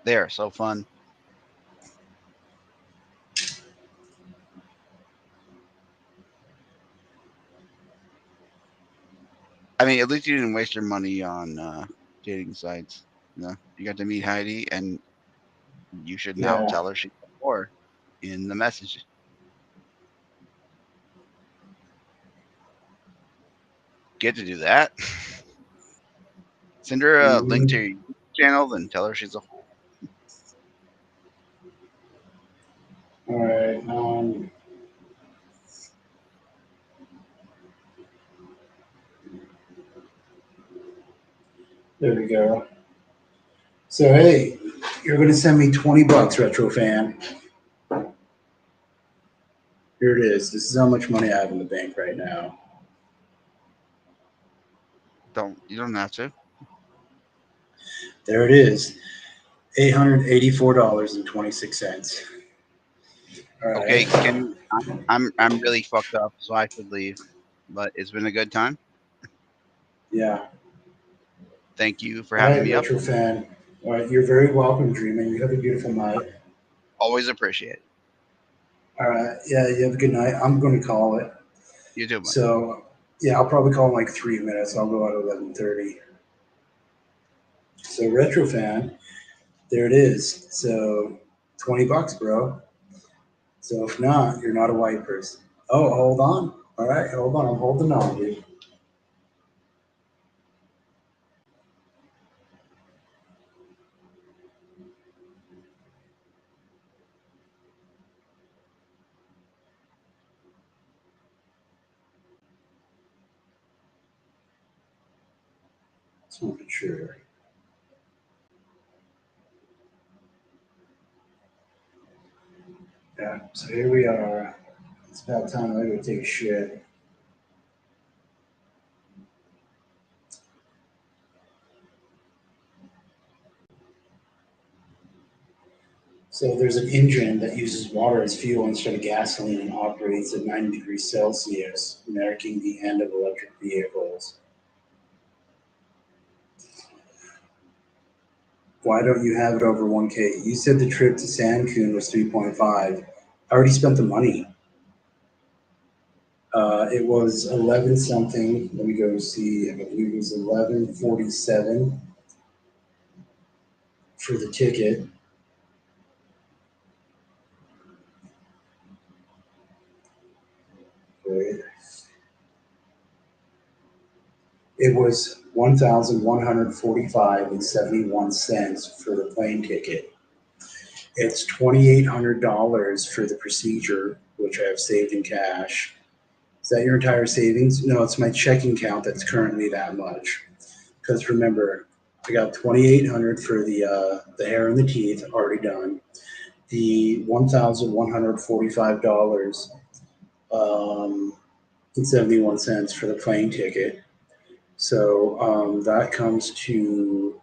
[SPEAKER 2] They are so fun. I mean, at least you didn't waste your money on dating sites. You got to meet Heidi, and you should now
[SPEAKER 1] Yeah.
[SPEAKER 2] tell her she's a whore in the message. Get to do that. Send her a link to
[SPEAKER 1] Hmm.
[SPEAKER 2] your YouTube channel, then tell her she's a whore.
[SPEAKER 1] All right. There we go. So hey, you're going to send me $20, retro fan. Here it is. This is how much money I have in the bank right now.
[SPEAKER 2] You don't have to.
[SPEAKER 1] There it is. $884.26. All
[SPEAKER 2] Okay,
[SPEAKER 1] right.
[SPEAKER 2] I'm really fucked up, so I should leave. But it's been a good time.
[SPEAKER 1] Yeah.
[SPEAKER 2] Thank you for
[SPEAKER 1] All
[SPEAKER 2] having
[SPEAKER 1] right,
[SPEAKER 2] me up.
[SPEAKER 1] retro fan. All right, you're very welcome, Dreaming. You have a beautiful night.
[SPEAKER 2] Always appreciate it.
[SPEAKER 1] All right. Yeah, you have a good night. I'm going to call it.
[SPEAKER 2] You too, man.
[SPEAKER 1] So, yeah, I'll probably call in like 3 minutes. I'll go out at 11:30. So, retro fan, there it is. So, $20, bro. So, if not, you're not a white person. Oh, hold on. All right, hold on. I'm holding on, dude. Just making sure. Yeah. So here we are. It's about time I go take a shit. So there's an engine that uses water as fuel instead of gasoline and operates at 90 degrees Celsius, marking the end of electric vehicles. Why don't you have it over 1K? You said the trip to Cancun was 3.5. I already spent the money. It was 11 something. Let me go see. I believe it was 11.47 for the ticket. Wait. It was 1,145 and 71 cents for the plane ticket. It's $2,800 for the procedure, which I have saved in cash. Is that your entire savings? No, it's my checking account that's currently that much. Because remember, I got 2,800 for the hair and the teeth already done. The $1,145 and 71 cents for the plane ticket. So that comes to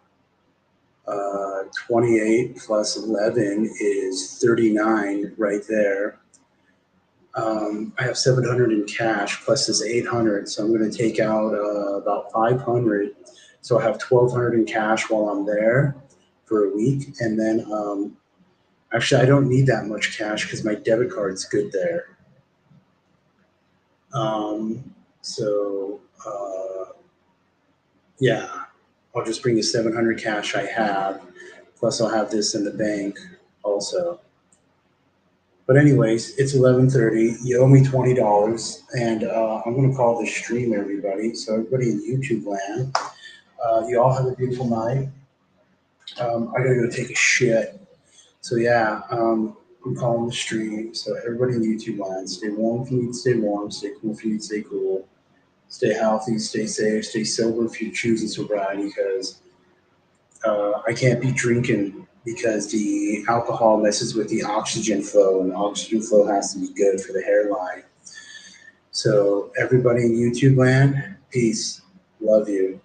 [SPEAKER 1] 28 plus 11 is 39 right there. I have 700 in cash plus this 800, so I'm going to take out about 500. So I have 1,200 in cash while I'm there for a week, and then actually I don't need that much cash because my debit card's good there. So yeah, I'll just bring the 700 cash I have, plus I'll have this in the bank also. But anyways, it's 11:30. You owe me $20, and I'm gonna call this stream, everybody. So everybody in YouTube land, you all have a beautiful night. I gotta go take a shit. So yeah, I'm calling the stream. So everybody in YouTube land, stay warm if you need to stay warm. Stay cool if you need to stay cool. Stay healthy. Stay safe. Stay sober if you're choosing sobriety, because I can't be drinking because the alcohol messes with the oxygen flow, and the oxygen flow has to be good for the hairline. So everybody in YouTube land, peace. Love you.